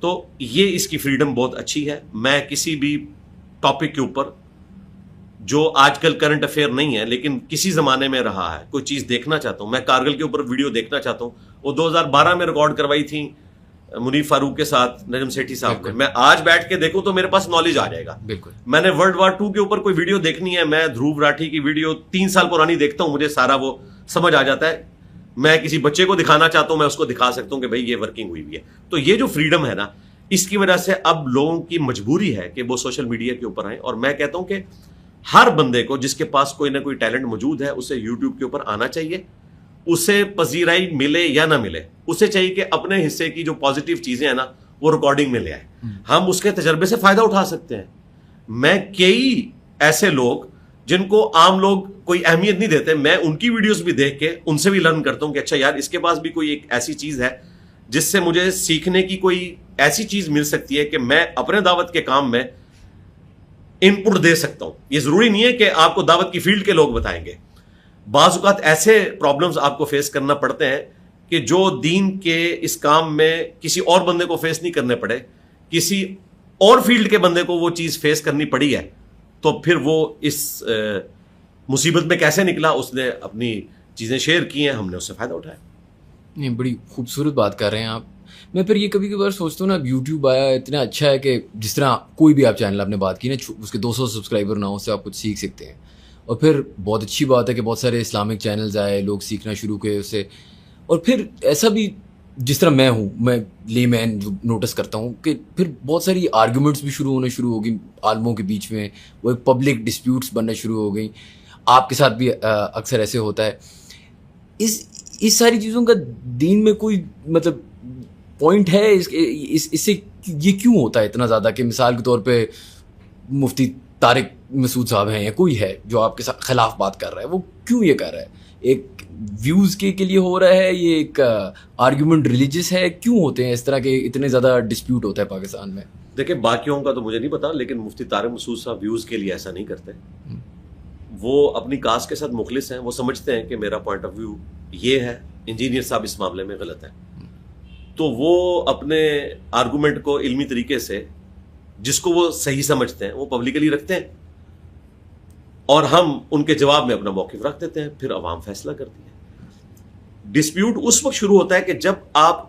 تو یہ اس کی فریڈم بہت اچھی ہے. میں کسی بھی ٹاپک کے اوپر جو آج کل کرنٹ افیئر نہیں ہے لیکن کسی زمانے میں رہا ہے, کوئی چیز دیکھنا چاہتا ہوں. میں کارگل کے اوپر ویڈیو دیکھنا چاہتا ہوں, وہ 2012 میں ریکارڈ کروائی تھی منیف فاروق کے ساتھ نجم سیٹھی صاحب نے. میں آج بیٹھ کے دیکھوں تو میرے پاس نالج آ جائے گا. بالکل. میں نے ورلڈ وار 2 کے اوپر کوئی ویڈیو دیکھنی ہے, میں دھروو راٹھی کی ویڈیو 3 سال پرانی دیکھتا ہوں, مجھے سارا وہ سمجھ آ جاتا ہے. میں کسی بچے کو دکھانا چاہتا ہوں, میں اس کو دکھا سکتا ہوں کہ بھائی یہ ورکنگ ہوئی ہوئی ہے. تو یہ جو فریڈم ہے نا, اس کی وجہ سے اب لوگوں کی مجبوری ہے کہ وہ سوشل میڈیا کے اوپر آئیں. اور میں کہتا ہوں کہ ہر بندے کو جس کے پاس کوئی نہ کوئی ٹیلنٹ موجود ہے اسے یوٹیوب کے اوپر آنا چاہیے. اسے پذیرائی ملے یا نہ ملے, اسے چاہیے کہ اپنے حصے کی جو پازیٹیو چیزیں ہیں نا وہ ریکارڈنگ میں لے آئے. ہم اس کے تجربے سے فائدہ اٹھا سکتے ہیں. میں کئی ایسے لوگ جن کو عام لوگ کوئی اہمیت نہیں دیتے, میں ان کی ویڈیوز بھی دیکھ کے ان سے بھی لرن کرتا ہوں کہ اچھا یار اس کے پاس بھی کوئی ایک ایسی چیز ہے جس سے مجھے سیکھنے کی کوئی ایسی چیز مل سکتی ہے کہ میں اپنے دعوت کے کام میں ان پٹ دے سکتا ہوں. یہ ضروری نہیں ہے کہ آپ کو دعوت کی فیلڈ کے لوگ بتائیں گے. بعض اوقات ایسے پرابلمز آپ کو فیس کرنا پڑتے ہیں کہ جو دین کے اس کام میں کسی اور بندے کو فیس نہیں کرنے پڑے, کسی اور فیلڈ کے بندے کو وہ چیز فیس کرنی پڑی ہے. تو پھر وہ اس مصیبت میں کیسے نکلا, اس نے اپنی چیزیں شیئر کی ہیں, ہم نے اس سے فائدہ اٹھایا. نہیں, بڑی خوبصورت بات کر رہے ہیں آپ. میں پھر یہ کبھی کبھار سوچتا ہوں نا, اب یوٹیوب آیا اتنا اچھا ہے کہ جس طرح کوئی بھی آپ چینل آپ نے بات کی نا, اس کے 200 سبسکرائبر نہ ہو, اس سے آپ کچھ سیکھ سکتے ہیں. اور پھر بہت اچھی بات ہے کہ بہت سارے اسلامک چینلز آئے, لوگ سیکھنا شروع کیے اس سے. اور پھر ایسا بھی جس طرح میں ہوں, میں لے مین جو نوٹس کرتا ہوں کہ پھر بہت ساری آرگیومنٹس بھی شروع ہونے شروع ہو گئی عالموں کے بیچ میں, وہ ایک پبلک ڈسپیوٹس بننا شروع ہو گئی. آپ کے ساتھ بھی اکثر ایسے ہوتا ہے. اس ساری چیزوں کا دین میں کوئی مطلب پوائنٹ ہے اس سے یہ کیوں ہوتا ہے اتنا زیادہ, کہ مثال کے طور پہ مفتی طارق مسعود صاحب ہیں یا کوئی ہے جو آپ کے ساتھ خلاف بات کر رہا ہے, وہ کیوں یہ کر رہا ہے؟ ایک ویوز کے لیے ہو رہا ہے, یہ ایک آرگیومنٹ ریلیجس ہے, کیوں ہوتے ہیں اس طرح کے اتنے زیادہ ڈسپیوٹ ہوتا ہے پاکستان میں؟ دیکھیں باقیوں کا تو مجھے نہیں پتا, لیکن مفتی طارق مسعود صاحب ویوز کے لیے ایسا نہیں کرتے. وہ اپنی کاز کے ساتھ مخلص ہیں, وہ سمجھتے ہیں کہ میرا پوائنٹ آف ویو یہ ہے, انجینئر صاحب اس معاملے میں غلط ہے, تو وہ اپنے آرگومنٹ کو علمی طریقے سے جس کو وہ صحیح سمجھتے ہیں وہ پبلکلی رکھتے ہیں, اور ہم ان کے جواب میں اپنا موقف رکھ دیتے ہیں, پھر عوام فیصلہ کرتی ہے. ڈسپیوٹ اس وقت شروع ہوتا ہے کہ جب آپ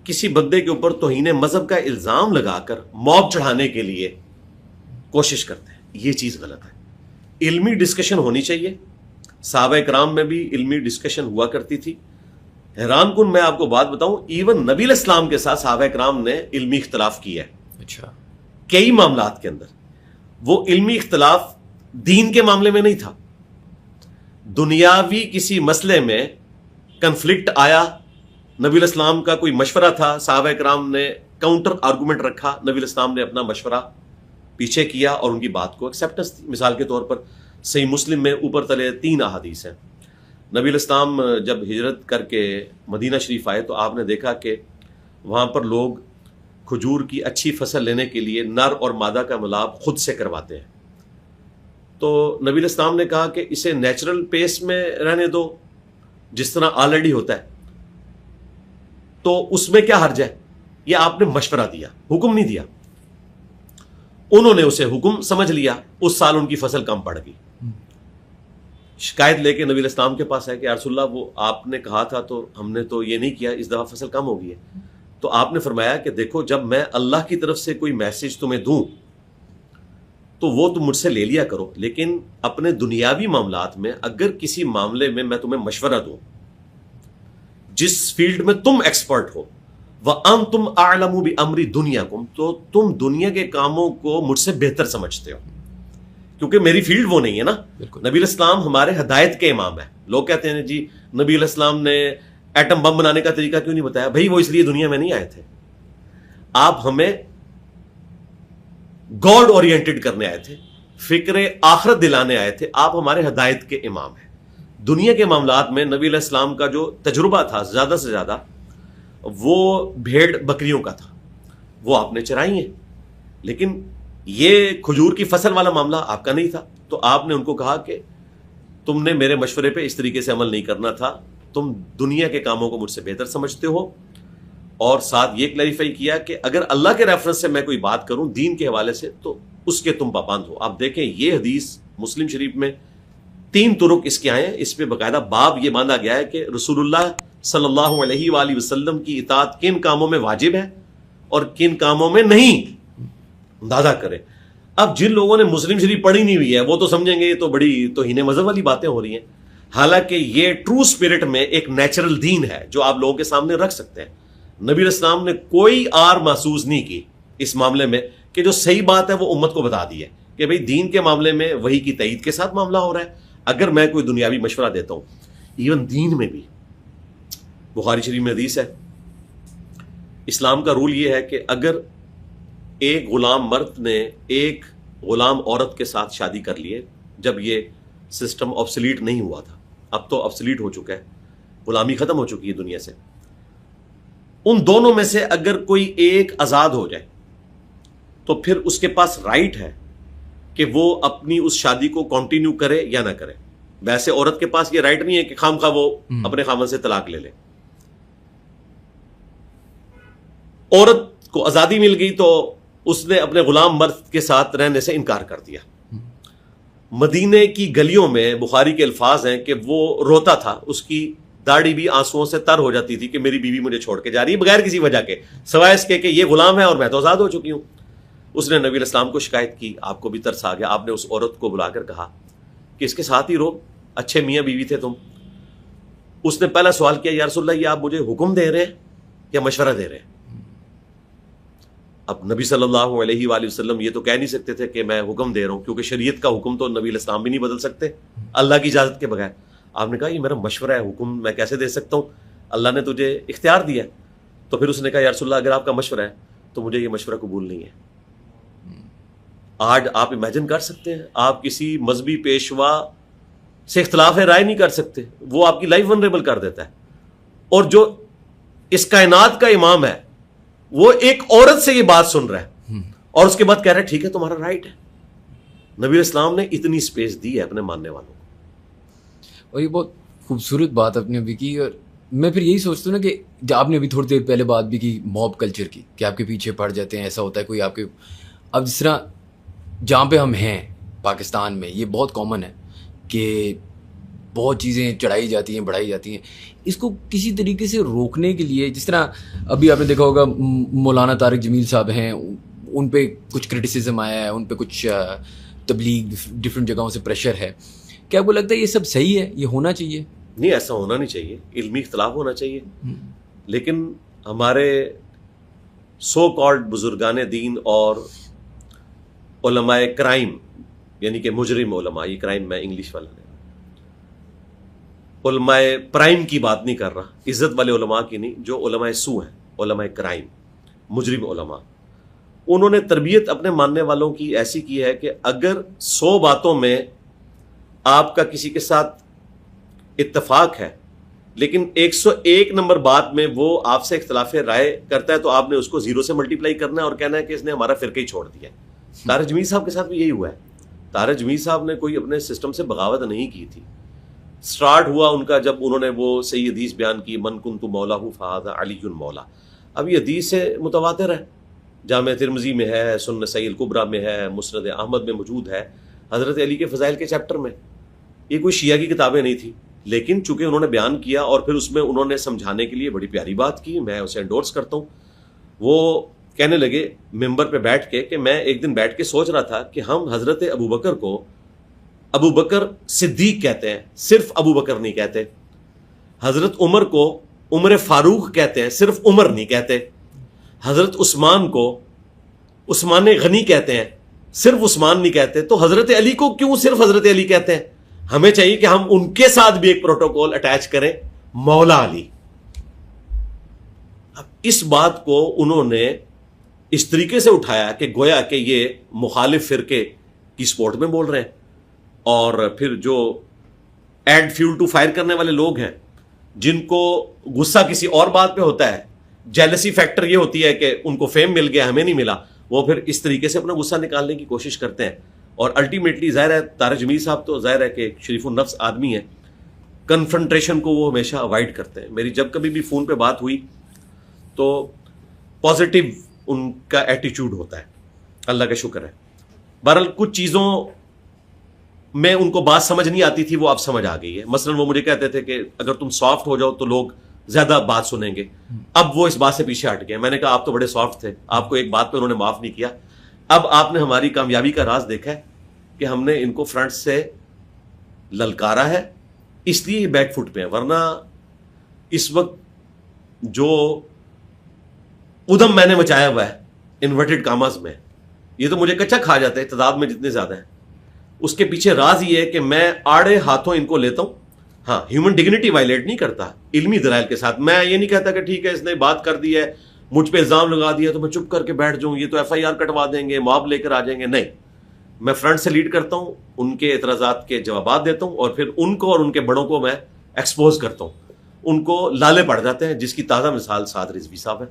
کسی بندے کے اوپر توہین مذہب کا الزام لگا کر موب چڑھانے کے لیے کوشش کرتے ہیں. یہ چیز غلط ہے. علمی ڈسکشن ہونی چاہیے. صحابہ کرام میں بھی علمی ڈسکشن ہوا کرتی تھی. حیران کن میں آپ کو بات بتاؤں, ایون نبی علیہ السلام کے ساتھ صحابہ کرام نے علمی اختلاف کیا ہے. اچھا, کئی معاملات کے اندر. وہ علمی اختلاف دین کے معاملے میں نہیں تھا, دنیاوی کسی مسئلے میں کنفلکٹ آیا, نبی علیہ السلام کا کوئی مشورہ تھا, صحابہ کرام نے کاؤنٹر آرگومنٹ رکھا, نبی علیہ السلام نے اپنا مشورہ پیچھے کیا اور ان کی بات کو ایکسیپٹنس دی. مثال کے طور پر صحیح مسلم میں اوپر تلے 3 احادیث ہیں. نبی علیہ السلام جب ہجرت کر کے مدینہ شریف آئے تو آپ نے دیکھا کہ وہاں پر لوگ کھجور کی اچھی فصل لینے کے لیے نر اور مادہ کا ملاب خود سے کرواتے ہیں. تو نبی علیہ السلام نے کہا کہ اسے نیچرل پیس میں رہنے دو جس طرح آلریڈی ہوتا ہے, تو اس میں کیا حرج ہے. یہ آپ نے مشورہ دیا, حکم نہیں دیا. انہوں نے اسے حکم سمجھ لیا, اس سال ان کی فصل کم پڑ گئی. شکایت لے کے نبی علیہ السلام کے پاس ہے کہ یا رسول اللہ وہ آپ نے کہا تھا تو ہم نے تو یہ نہیں کیا, اس دفعہ فصل کم ہو گئی ہے. تو آپ نے فرمایا کہ دیکھو جب میں اللہ کی طرف سے کوئی میسج تمہیں دوں تو وہ تم مجھ سے لے لیا کرو, لیکن اپنے دنیاوی معاملات میں اگر کسی معاملے میں میں تمہیں مشورہ دوں جس فیلڈ میں تم ایکسپرٹ ہو, وَأَنْتُمْ أَعْلَمُ بِأَمْرِ دُنْيَاكُمْ، تو تم دنیا کے کاموں کو مجھ سے بہتر سمجھتے ہو، کیونکہ میری فیلڈ وہ نہیں ہے نا. نبی علیہ السلام ہمارے ہدایت کے امام ہیں. لوگ کہتے ہیں جی نبی علیہ السلام نے ایٹم بم بنانے کا طریقہ کیوں نہیں بتایا؟ بھائی وہ اس لیے دنیا میں نہیں آئے تھے، آپ ہمیں گاڈ اورینٹڈ کرنے آئے تھے، فکر آخرت دلانے آئے تھے. آپ ہمارے ہدایت کے امام ہیں. دنیا کے معاملات میں نبی علیہ السلام کا جو تجربہ تھا زیادہ سے زیادہ وہ بھیڑ بکریوں کا تھا، وہ آپ نے چرائی ہیں، لیکن یہ کھجور کی فصل والا معاملہ آپ کا نہیں تھا. تو آپ نے ان کو کہا کہ تم نے میرے مشورے پہ اس طریقے سے عمل نہیں کرنا تھا، تم دنیا کے کاموں کو مجھ سے بہتر سمجھتے ہو. اور ساتھ یہ کلیریفائی کیا کہ اگر اللہ کے ریفرنس سے میں کوئی بات کروں دین کے حوالے سے تو اس کے تم پابند ہو. آپ دیکھیں یہ حدیث مسلم شریف میں 3 طرق اس کے آئے ہیں، اس پہ باقاعدہ باب یہ باندھا گیا ہے کہ رسول اللہ صلی اللہ علیہ وآلہ وسلم کی اطاعت کن کاموں میں واجب ہے اور کن کاموں میں نہیں، اندازہ کریں. اب جن لوگوں نے مسلم شریف پڑھی نہیں ہوئی ہے وہ تو سمجھیں گے یہ تو بڑی توہین مذہب والی باتیں ہو رہی ہیں، حالانکہ یہ ٹرو سپرٹ میں ایک نیچرل دین ہے جو آپ لوگوں کے سامنے رکھ سکتے ہیں. نبی علیہ السلام نے کوئی آر محسوس نہیں کی اس معاملے میں کہ جو صحیح بات ہے وہ امت کو بتا دی ہے کہ بھئی دین کے معاملے میں وحی کی تائید کے ساتھ معاملہ ہو رہا ہے. اگر میں کوئی دنیاوی مشورہ دیتا ہوں، ایون دین میں بھی، بخاری شریف میں حدیث ہے، اسلام کا رول یہ ہے کہ اگر ایک غلام مرد نے ایک غلام عورت کے ساتھ شادی کر لیے، جب یہ سسٹم آبسلیٹ نہیں ہوا تھا، اب تو آبسلیٹ ہو چکا ہے، غلامی ختم ہو چکی ہے دنیا سے، ان دونوں میں سے اگر کوئی ایک آزاد ہو جائے تو پھر اس کے پاس رائٹ ہے کہ وہ اپنی اس شادی کو کنٹینیو کرے یا نہ کرے. ویسے عورت کے پاس یہ رائٹ نہیں ہے کہ خام خواہ وہ اپنے خامن سے طلاق لے لے. عورت کو آزادی مل گئی تو اس نے اپنے غلام مرد کے ساتھ رہنے سے انکار کر دیا. مدینے کی گلیوں میں بخاری کے الفاظ ہیں کہ وہ روتا تھا، اس کی داڑھی بھی آنسوؤں سے تر ہو جاتی تھی کہ میری بیوی مجھے چھوڑ کے جا رہی ہے بغیر کسی وجہ کے، سوائے اس کے کہ یہ غلام ہے اور میں تو آزاد ہو چکی ہوں. اس نے نبی علیہ السلام کو شکایت کی، آپ کو بھی ترس آ گیا، آپ نے اس عورت کو بلا کر کہا کہ اس کے ساتھ ہی رو، اچھے میاں بیوی تھے تم. اس نے پہلا سوال کیا، یا رسول اللہ یہ آپ مجھے حکم دے رہے ہیں یا مشورہ دے رہے ہیں؟ اب نبی صلی اللہ علیہ وآلہ وسلم یہ تو کہہ نہیں سکتے تھے کہ میں حکم دے رہا ہوں، کیونکہ شریعت کا حکم تو نبی علیہ السلام بھی نہیں بدل سکتے اللہ کی اجازت کے بغیر. آپ نے کہا یہ میرا مشورہ ہے، حکم میں کیسے دے سکتا ہوں، اللہ نے تجھے اختیار دیا ہے. تو پھر اس نے کہا یا رسول اللہ اگر آپ کا مشورہ ہے تو مجھے یہ مشورہ قبول نہیں ہے. آج آپ امیجن کر سکتے ہیں آپ کسی مذہبی پیشوا سے اختلاف رائے نہیں کر سکتے، وہ آپ کی لائف ونریبل کر دیتا ہے. اور جو اس کائنات کا امام ہے وہ ایک عورت سے یہ بات سن رہا ہے اور اس کے بعد کہہ رہا ہے ٹھیک ہے تمہارا رائٹ ہے. نبی علیہ السلام نے اتنی سپیس دی ہے اپنے ماننے والوں کو. اور یہ بہت خوبصورت بات آپ نے ابھی کی، اور میں پھر یہی سوچتا ہوں نا کہ جو آپ نے ابھی تھوڑی دیر پہلے بات بھی کی موب کلچر کی، کہ آپ کے پیچھے پڑ جاتے ہیں، ایسا ہوتا ہے کوئی آپ کے، اب جس طرح جہاں پہ ہم ہیں پاکستان میں یہ بہت کامن ہے کہ بہت چیزیں چڑھائی جاتی ہیں بڑھائی جاتی ہیں. اس کو کسی طریقے سے روکنے کے لیے، جس طرح ابھی آپ نے دیکھا ہوگا مولانا طارق جمیل صاحب ہیں، ان پہ کچھ کرٹیسزم آیا ہے، ان پہ کچھ تبلیغ ڈفرینٹ جگہوں سے پریشر ہے، کیا آپ کو لگتا ہے یہ سب صحیح ہے، یہ ہونا چاہیے؟ نہیں، ایسا ہونا نہیں چاہیے، علمی اختلاف ہونا چاہیے. لیکن ہمارے سو کالڈ بزرگان دین اور علماء کرائم، یعنی کہ مجرم علماء، یہ کرائم میں انگلش والا نہیں، علماء پرائم کی بات نہیں کر رہا، عزت والے علماء کی نہیں، جو علماء سو ہیں، علماء کرائم، مجرم علماء، انہوں نے تربیت اپنے ماننے والوں کی ایسی کی ہے کہ اگر 100 باتوں میں آپ کا کسی کے ساتھ اتفاق ہے لیکن 101 نمبر بات میں وہ آپ سے اختلاف رائے کرتا ہے تو آپ نے اس کو 0 سے ملٹیپلائی کرنا ہے اور کہنا ہے کہ اس نے ہمارا فرقہ ہی چھوڑ دیا. طارق جمیل صاحب کے ساتھ بھی یہی ہوا ہے. طارق جمیل صاحب نے کوئی اپنے سسٹم سے بغاوت نہیں کی تھی. سٹارٹ ہوا ان کا جب انہوں نے وہ صحیح حدیث بیان کی، من کنت مولا فہذا علی مولا. اب یہ حدیث سے متواتر ہے، جامع ترمذی میں ہے، سنن نسائی الکبریٰ میں ہے، مسند احمد میں موجود ہے، حضرت علی کے فضائل کے چیپٹر میں. یہ کوئی شیعہ کی کتابیں نہیں تھی، لیکن چونکہ انہوں نے بیان کیا اور پھر اس میں انہوں نے سمجھانے کے لیے بڑی پیاری بات کی، میں اسے انڈورس کرتا ہوں. وہ کہنے لگے ممبر پہ بیٹھ کے کہ میں ایک دن بیٹھ کے سوچ رہا تھا کہ ہم حضرت ابو بکر کو ابو بکر صدیق کہتے ہیں، صرف ابو بکر نہیں کہتے. حضرت عمر کو عمر فاروق کہتے ہیں، صرف عمر نہیں کہتے. حضرت عثمان کو عثمان غنی کہتے ہیں, صرف عثمان نہیں کہتے, تو حضرت علی کو کیوں صرف حضرت علی کہتے ہیں؟ ہمیں چاہیے کہ ہم ان کے ساتھ بھی ایک پروٹوکول اٹیچ کریں, مولا علی. اب اس بات کو انہوں نے اس طریقے سے اٹھایا کہ گویا کہ یہ مخالف فرقے کی سپورٹ میں بول رہے ہیں, اور پھر جو ایڈ فیول ٹو فائر کرنے والے لوگ ہیں جن کو غصہ کسی اور بات پہ ہوتا ہے, جیلسی فیکٹر یہ ہوتی ہے کہ ان کو فیم مل گیا ہمیں نہیں ملا, وہ پھر اس طریقے سے اپنا غصہ نکالنے کی کوشش کرتے ہیں. اور الٹیمیٹلی ظاہر ہے طارق جمیل صاحب تو ظاہر ہے کہ شریف النفس آدمی ہے, کنفرنٹریشن کو وہ ہمیشہ اوائڈ کرتے ہیں. میری جب کبھی بھی فون پہ بات ہوئی تو پازیٹیو ان کا ایٹیچیوڈ ہوتا ہے, اللہ کا شکر ہے. بہرحال کچھ چیزوں میں ان کو بات سمجھ نہیں آتی تھی, وہ اب سمجھ آ گئی ہے. مثلا وہ مجھے کہتے تھے کہ اگر تم سافٹ ہو جاؤ تو لوگ زیادہ بات سنیں گے. اب وہ اس بات سے پیچھے ہٹ گئے. میں نے کہا آپ تو بڑے سافٹ تھے, آپ کو ایک بات پہ انہوں نے معاف نہیں کیا. اب آپ نے ہماری کامیابی کا راز دیکھا ہے کہ ہم نے ان کو فرنٹ سے للکارا ہے, اس لیے یہ بیک فٹ پہ ہیں. ورنہ اس وقت جو ادم میں نے مچایا ہوا ہے انورٹڈ کاماز میں, یہ تو مجھے کچا کھا جاتا ہے تعداد میں جتنے زیادہ ہیں. اس کے پیچھے راز یہ ہے کہ میں آڑے ہاتھوں ان کو لیتا ہوں. ہاں, ہیومن ڈگنیٹی وائلیٹ نہیں کرتا, علمی دلائل کے ساتھ. میں یہ نہیں کہتا کہ ٹھیک ہے اس نے بات کر دی ہے, مجھ پہ الزام لگا دیا تو میں چپ کر کے بیٹھ جاؤں, یہ تو ایف آئی آر کٹوا دیں گے, مواب لے کر آ جائیں گے. نہیں, میں فرنٹ سے لیڈ کرتا ہوں, ان کے اعتراضات کے جوابات دیتا ہوں, اور پھر ان کو اور ان کے بڑوں کو میں ایکسپوز کرتا ہوں. ان کو لالے پڑ جاتے ہیں, جس کی تازہ مثال سعد رضوی صاحب ہے.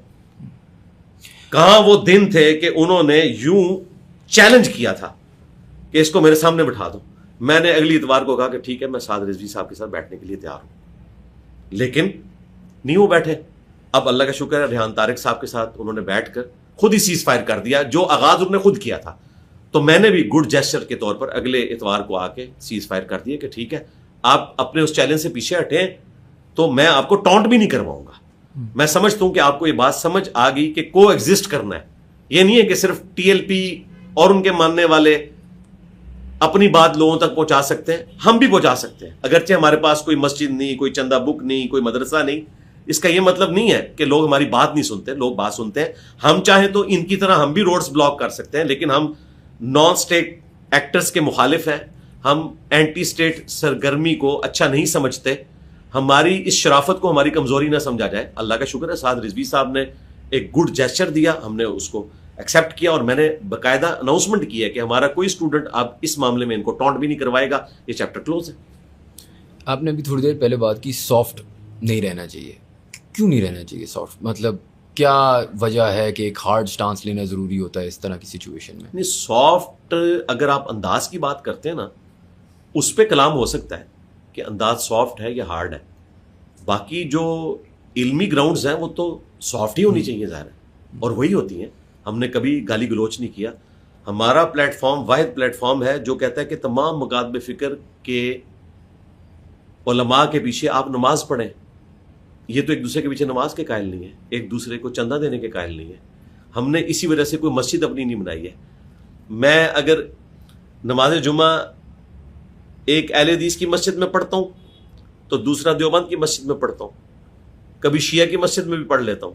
کہاں وہ دن تھے کہ انہوں نے یوں چیلنج کیا تھا کہ اس کو میرے سامنے بٹھا دو. میں نے اگلی اتوار کو کہا کہ ٹھیک ہے میں سعد رضوی صاحب کے ساتھ بیٹھنے کے لیے تیار ہوں, لیکن نہیں وہ بیٹھے. اب اللہ کا شکر ہے ریحان طارق صاحب کے ساتھ انہوں نے بیٹھ کر خود ہی سیز فائر کر دیا, جو آغاز انہوں نے خود کیا تھا. تو میں نے بھی گڈ جیسچر کے طور پر اگلے اتوار کو آ کے سیز فائر کر دیا کہ ٹھیک ہے آپ اپنے اس چیلنج سے پیچھے ہٹیں تو میں آپ کو ٹونٹ بھی نہیں کرواؤں گا. میں سمجھتا ہوں کہ آپ کو یہ بات سمجھ آ گئی کہ کو ایگزسٹ کرنا ہے. یہ نہیں ہے کہ صرف ٹی ایل پی اور ان کے ماننے والے اپنی بات لوگوں تک پہنچا سکتے ہیں, ہم بھی پہنچا سکتے ہیں. اگرچہ ہمارے پاس کوئی مسجد نہیں, کوئی چندہ بک نہیں, کوئی مدرسہ نہیں, اس کا یہ مطلب نہیں ہے کہ لوگ ہماری بات نہیں سنتے. لوگ بات سنتے ہیں. ہم چاہیں تو ان کی طرح ہم بھی روڈز بلاک کر سکتے ہیں, لیکن ہم نان اسٹیٹ ایکٹرز کے مخالف ہیں. ہم اینٹی اسٹیٹ سرگرمی کو اچھا نہیں سمجھتے. ہماری اس شرافت کو ہماری کمزوری نہ سمجھا جائے. اللہ کا شکر ہے سعد رضوی صاحب نے ایک گڈ جیسچر دیا, ہم نے اس کو ایکسیپٹ کیا, اور میں نے باقاعدہ اناؤنسمنٹ کی ہے کہ ہمارا کوئی اسٹوڈنٹ اب اس معاملے میں ان کو ٹونٹ بھی نہیں کروائے گا. یہ چیپٹر کلوز ہے. آپ نے ابھی تھوڑی دیر پہلے بات کی سافٹ نہیں رہنا چاہیے. کیوں نہیں رہنا چاہیے سافٹ؟ مطلب کیا وجہ ہے کہ ایک ہارڈ سٹانس لینا ضروری ہوتا ہے اس طرح کی سچویشن میں؟ نہیں, سافٹ اگر آپ انداز کی بات کرتے ہیں نا, اس پہ کلام ہو سکتا ہے کہ انداز سافٹ ہے یا ہارڈ ہے. باقی جو علمی گراؤنڈز ہیں وہ تو سافٹ ہی ہونی چاہیے ظاہر ہے, اور وہی ہوتی ہیں. ہم نے کبھی گالی گلوچ نہیں کیا. ہمارا پلیٹ فارم واحد پلیٹ فارم ہے جو کہتا ہے کہ تمام مکاتب فکر کے علماء کے پیچھے آپ نماز پڑھیں. یہ تو ایک دوسرے کے پیچھے نماز کے قائل نہیں ہے, ایک دوسرے کو چندہ دینے کے قائل نہیں ہے. ہم نے اسی وجہ سے کوئی مسجد اپنی نہیں بنائی ہے. میں اگر نماز جمعہ ایک اہل حدیث کی مسجد میں پڑھتا ہوں تو دوسرا دیوبند کی مسجد میں پڑھتا ہوں, کبھی شیعہ کی مسجد میں بھی پڑھ لیتا ہوں,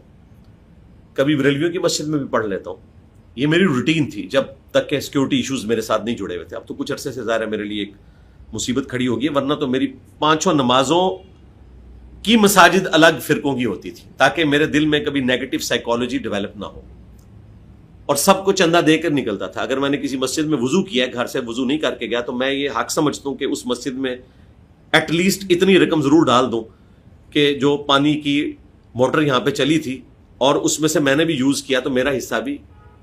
کبھی بریلویوں کی مسجد میں بھی پڑھ لیتا ہوں. یہ میری روٹین تھی جب تک کہ سیکورٹی ایشوز میرے ساتھ نہیں جڑے ہوئے تھے. اب تو کچھ عرصے سے ظاہر ہے میرے لیے ایک مصیبت کھڑی ہوگی, ورنہ تو میری 5 نمازوں کی مساجد الگ فرقوں کی ہوتی تھی تاکہ میرے دل میں کبھی نیگیٹو سائیکالوجی ڈیولپ نہ ہو, اور سب کو چندہ دے کر نکلتا تھا. اگر میں نے کسی مسجد میں وضو کیا ہے, گھر سے وضو نہیں کر کے گیا, تو میں یہ حق سمجھتا ہوں کہ اس مسجد میں ایٹ لیسٹ اتنی رقم ضرور ڈال دوں کہ جو پانی کی موٹر یہاں پہ چلی تھی اور اس میں سے میں نے بھی یوز کیا تو میرا حصہ بھی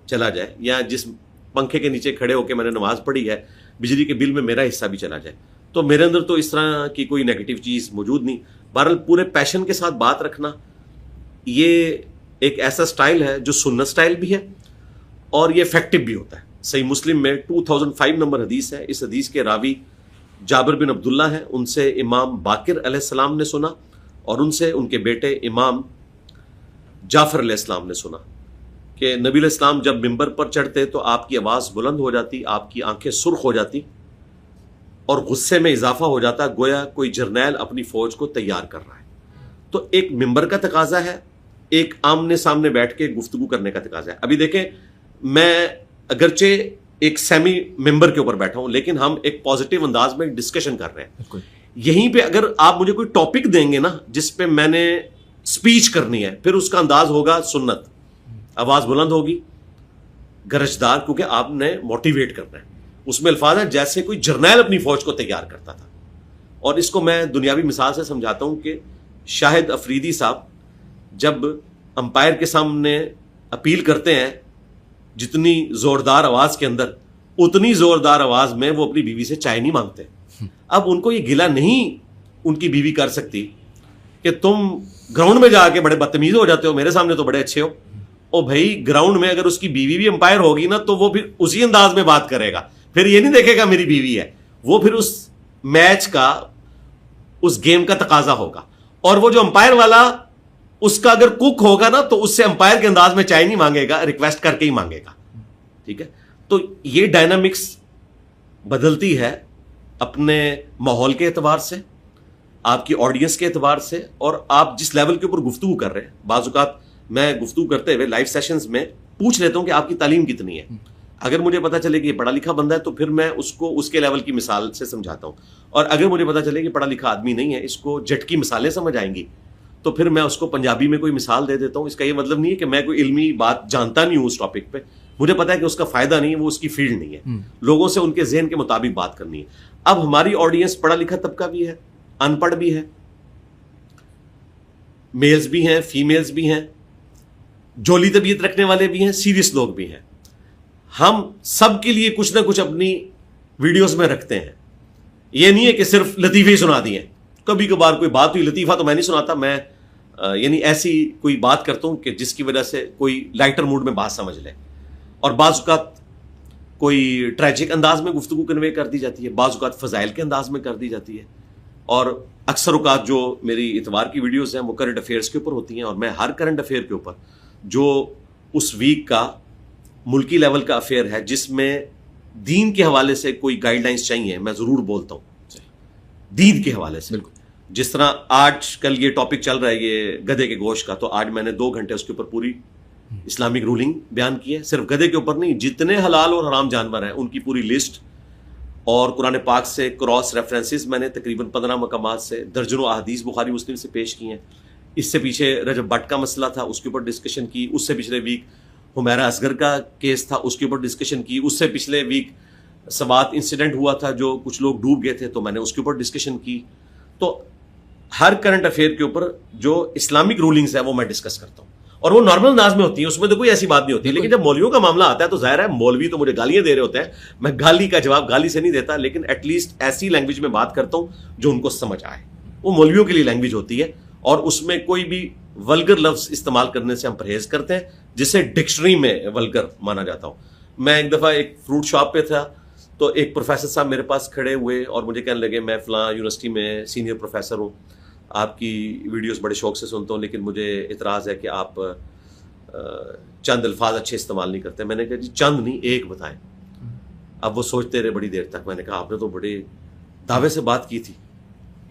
چلا جائے, یا جس پنکھے کے نیچے کھڑے ہو کے میں نے نماز پڑھی ہے بجلی کے بل میں میرا حصہ بھی چلا جائے. تو میرے اندر تو اس طرح کی کوئی نیگیٹو چیز موجود نہیں. بہرحال پورے پیشن کے ساتھ بات رکھنا یہ ایک ایسا سٹائل ہے جو سنت سٹائل بھی ہے اور یہ افیکٹو بھی ہوتا ہے. صحیح مسلم میں 2005 نمبر حدیث ہے. اس حدیث کے راوی جابر بن عبداللہ ہیں, ان سے امام باقر علیہ السلام نے سنا اور ان سے ان کے بیٹے امام جعفر علیہ السلام نے سنا کہ نبی علیہ السلام جب ممبر پر چڑھتے تو آپ کی آواز بلند ہو جاتی, آپ کی آنکھیں سرخ ہو جاتی اور غصے میں اضافہ ہو جاتا, گویا کوئی جرنیل اپنی فوج کو تیار کر رہا ہے. تو ایک ممبر کا تقاضا ہے ایک آمنے سامنے بیٹھ کے گفتگو کرنے کا تقاضا ہے. ابھی دیکھیں میں اگرچہ ایک سیمی ممبر کے اوپر بیٹھا ہوں لیکن ہم ایک پازیٹیو انداز میں ڈسکشن کر رہے ہیں. یہیں پہ اگر آپ مجھے کوئی ٹاپک دیں گے نا جس پہ میں نے سپیچ کرنی ہے, پھر اس کا انداز ہوگا سنت, آواز بلند ہوگی, گرجدار, کیونکہ آپ نے موٹیویٹ کرنا ہے. اس میں الفاظ ہیں جیسے کوئی جرنیل اپنی فوج کو تیار کرتا تھا. اور اس کو میں دنیاوی مثال سے سمجھاتا ہوں کہ شاہد افریدی صاحب جب امپائر کے سامنے اپیل کرتے ہیں جتنی زوردار آواز کے اندر, اتنی زوردار آواز میں وہ اپنی بیوی سے چائے نہیں مانگتے. اب ان کو یہ گلہ نہیں ان کی بیوی کر سکتی کہ تم گراؤنڈ میں جا کے بڑے بدتمیز ہو جاتے ہو, میرے سامنے تو بڑے اچھے ہو. او بھائی گراؤنڈ میں اگر اس کی بیوی بھی امپائر ہوگی نا تو وہ پھر اسی انداز میں بات کرے گا, پھر یہ نہیں دیکھے گا میری بیوی ہے, وہ پھر اس میچ کا اس گیم کا تقاضا ہوگا. اور وہ جو امپائر والا اس کا اگر کک ہوگا نا تو اس سے امپائر کے انداز میں چائے نہیں مانگے گا, ریکویسٹ کر کے ہی مانگے گا. ٹھیک ہے, تو یہ ڈائنامکس بدلتی ہے اپنے ماحول کے اعتبار سے, آپ کی آڈینس کے اعتبار سے, اور آپ جس لیول کے اوپر گفتگو کر رہے ہیں. بعض اوقات میں گفتگو کرتے ہوئے لائیو سیشنز میں پوچھ لیتا ہوں کہ آپ کی تعلیم کتنی ہے. اگر مجھے پتا چلے کہ یہ پڑھا لکھا بندہ ہے تو پھر میں اس کو اس کے لیول کی مثال سے سمجھاتا ہوں, اور اگر مجھے پتا چلے کہ پڑھا لکھا آدمی نہیں ہے, اس کو جٹ کی مثالیں سمجھ آئیں گی, تو پھر میں اس کو پنجابی میں کوئی مثال دے دیتا ہوں. اس کا یہ مطلب نہیں ہے کہ میں کوئی علمی بات جانتا نہیں ہوں اس ٹاپک پہ, مجھے پتا ہے کہ اس کا فائدہ نہیں ہے, وہ اس کی فیلڈ نہیں ہے. لوگوں سے ان کے ذہن کے مطابق بات کرنی ہے. اب ہماری آڈینس پڑھا لکھا طبقہ بھی ہے, ان پڑھ بھی ہے, میلز بھی ہیں, فیمیلز بھی ہیں, جولی طبیعت رکھنے والے بھی ہیں, سیریس لوگ بھی ہیں. ہم سب کے لیے کچھ نہ کچھ اپنی ویڈیوز میں رکھتے ہیں. یہ نہیں ہے کہ صرف لطیفے ہی سنا دیے. کبھی کبھار کوئی بات ہوئی, لطیفہ تو میں نہیں سناتا, میں یعنی ایسی کوئی بات کرتا ہوں کہ جس کی وجہ سے کوئی لائٹر موڈ میں بات سمجھ لے. اور بعض اوقات کوئی ٹریجک انداز میں گفتگو کنوے کر دی جاتی ہے, بعض اوقات فضائل کے انداز میں کر دی جاتی ہے, اور اکثر اوقات جو میری اتوار کی ویڈیوز ہیں وہ کرنٹ افیئرس کے اوپر ہوتی ہیں. اور میں ہر کرنٹ افیئر کے اوپر جو اس ویک کا ملکی لیول کا افیئر ہے جس میں دین کے حوالے سے کوئی گائیڈ لائنس چاہیے, میں ضرور بولتا ہوں دین کے حوالے سے. بالکل جس طرح آج کل یہ ٹاپک چل رہا ہے یہ گدھے کے گوشت کا, تو آج میں نے 2 گھنٹے اس کے اوپر پوری اسلامک رولنگ بیان کی ہے. صرف گدھے کے اوپر نہیں, جتنے حلال اور حرام جانور ہیں ان کی پوری لسٹ, اور قرآن پاک سے کراس ریفرنسز میں نے تقریباً 15 مقامات سے درجنوں احادیث بخاری مسلم سے پیش کی ہیں. اس سے پیچھے رجب بٹ کا مسئلہ تھا, اس کے اوپر ڈسکشن کی. اس سے پچھلے ویک حمیرہ اصغر کا کیس تھا, اس کے اوپر ڈسکشن کی. اس سے پچھلے ویک سوات انسیڈنٹ ہوا تھا جو کچھ لوگ ڈوب گئے تھے, تو میں نے اس کے اوپر ڈسکشن کی. تو ہر کرنٹ افیئر کے اوپر جو اسلامک رولنگز ہے وہ میں ڈسکس کرتا ہوں, اور وہ نارمل انداز میں ہوتی ہیں, اس میں تو کوئی ایسی بات نہیں ہوتی. لیکن جب مولویوں کا معاملہ آتا ہے تو ظاہر ہے مولوی تو مجھے گالیاں دے رہے ہوتے ہیں, میں گالی کا جواب گالی سے نہیں دیتا, لیکن ایٹ لیسٹ ایسی لینگویج میں بات کرتا ہوں جو ان کو سمجھ آئے. وہ مولویوں کے لیے لینگویج ہوتی ہے, اور اس میں کوئی بھی ولگر لفظ استعمال کرنے سے ہم پرہیز کرتے ہیں, جسے ڈکشنری میں ولگر مانا جاتا ہوں. میں ایک دفعہ ایک فروٹ شاپ پہ تھا, تو ایک پروفیسر صاحب میرے پاس کھڑے ہوئے اور مجھے کہنے لگے میں فلاں یونیورسٹی میں سینئر پروفیسر ہوں, آپ کی ویڈیوز بڑے شوق سے سنتا ہوں, لیکن مجھے اعتراض ہے کہ آپ چند الفاظ اچھے استعمال نہیں کرتے. میں نے کہا جی چند نہیں, ایک بتائیں. اب وہ سوچتے رہے بڑی دیر تک. میں نے کہا آپ نے تو بڑے دعوے سے بات کی تھی.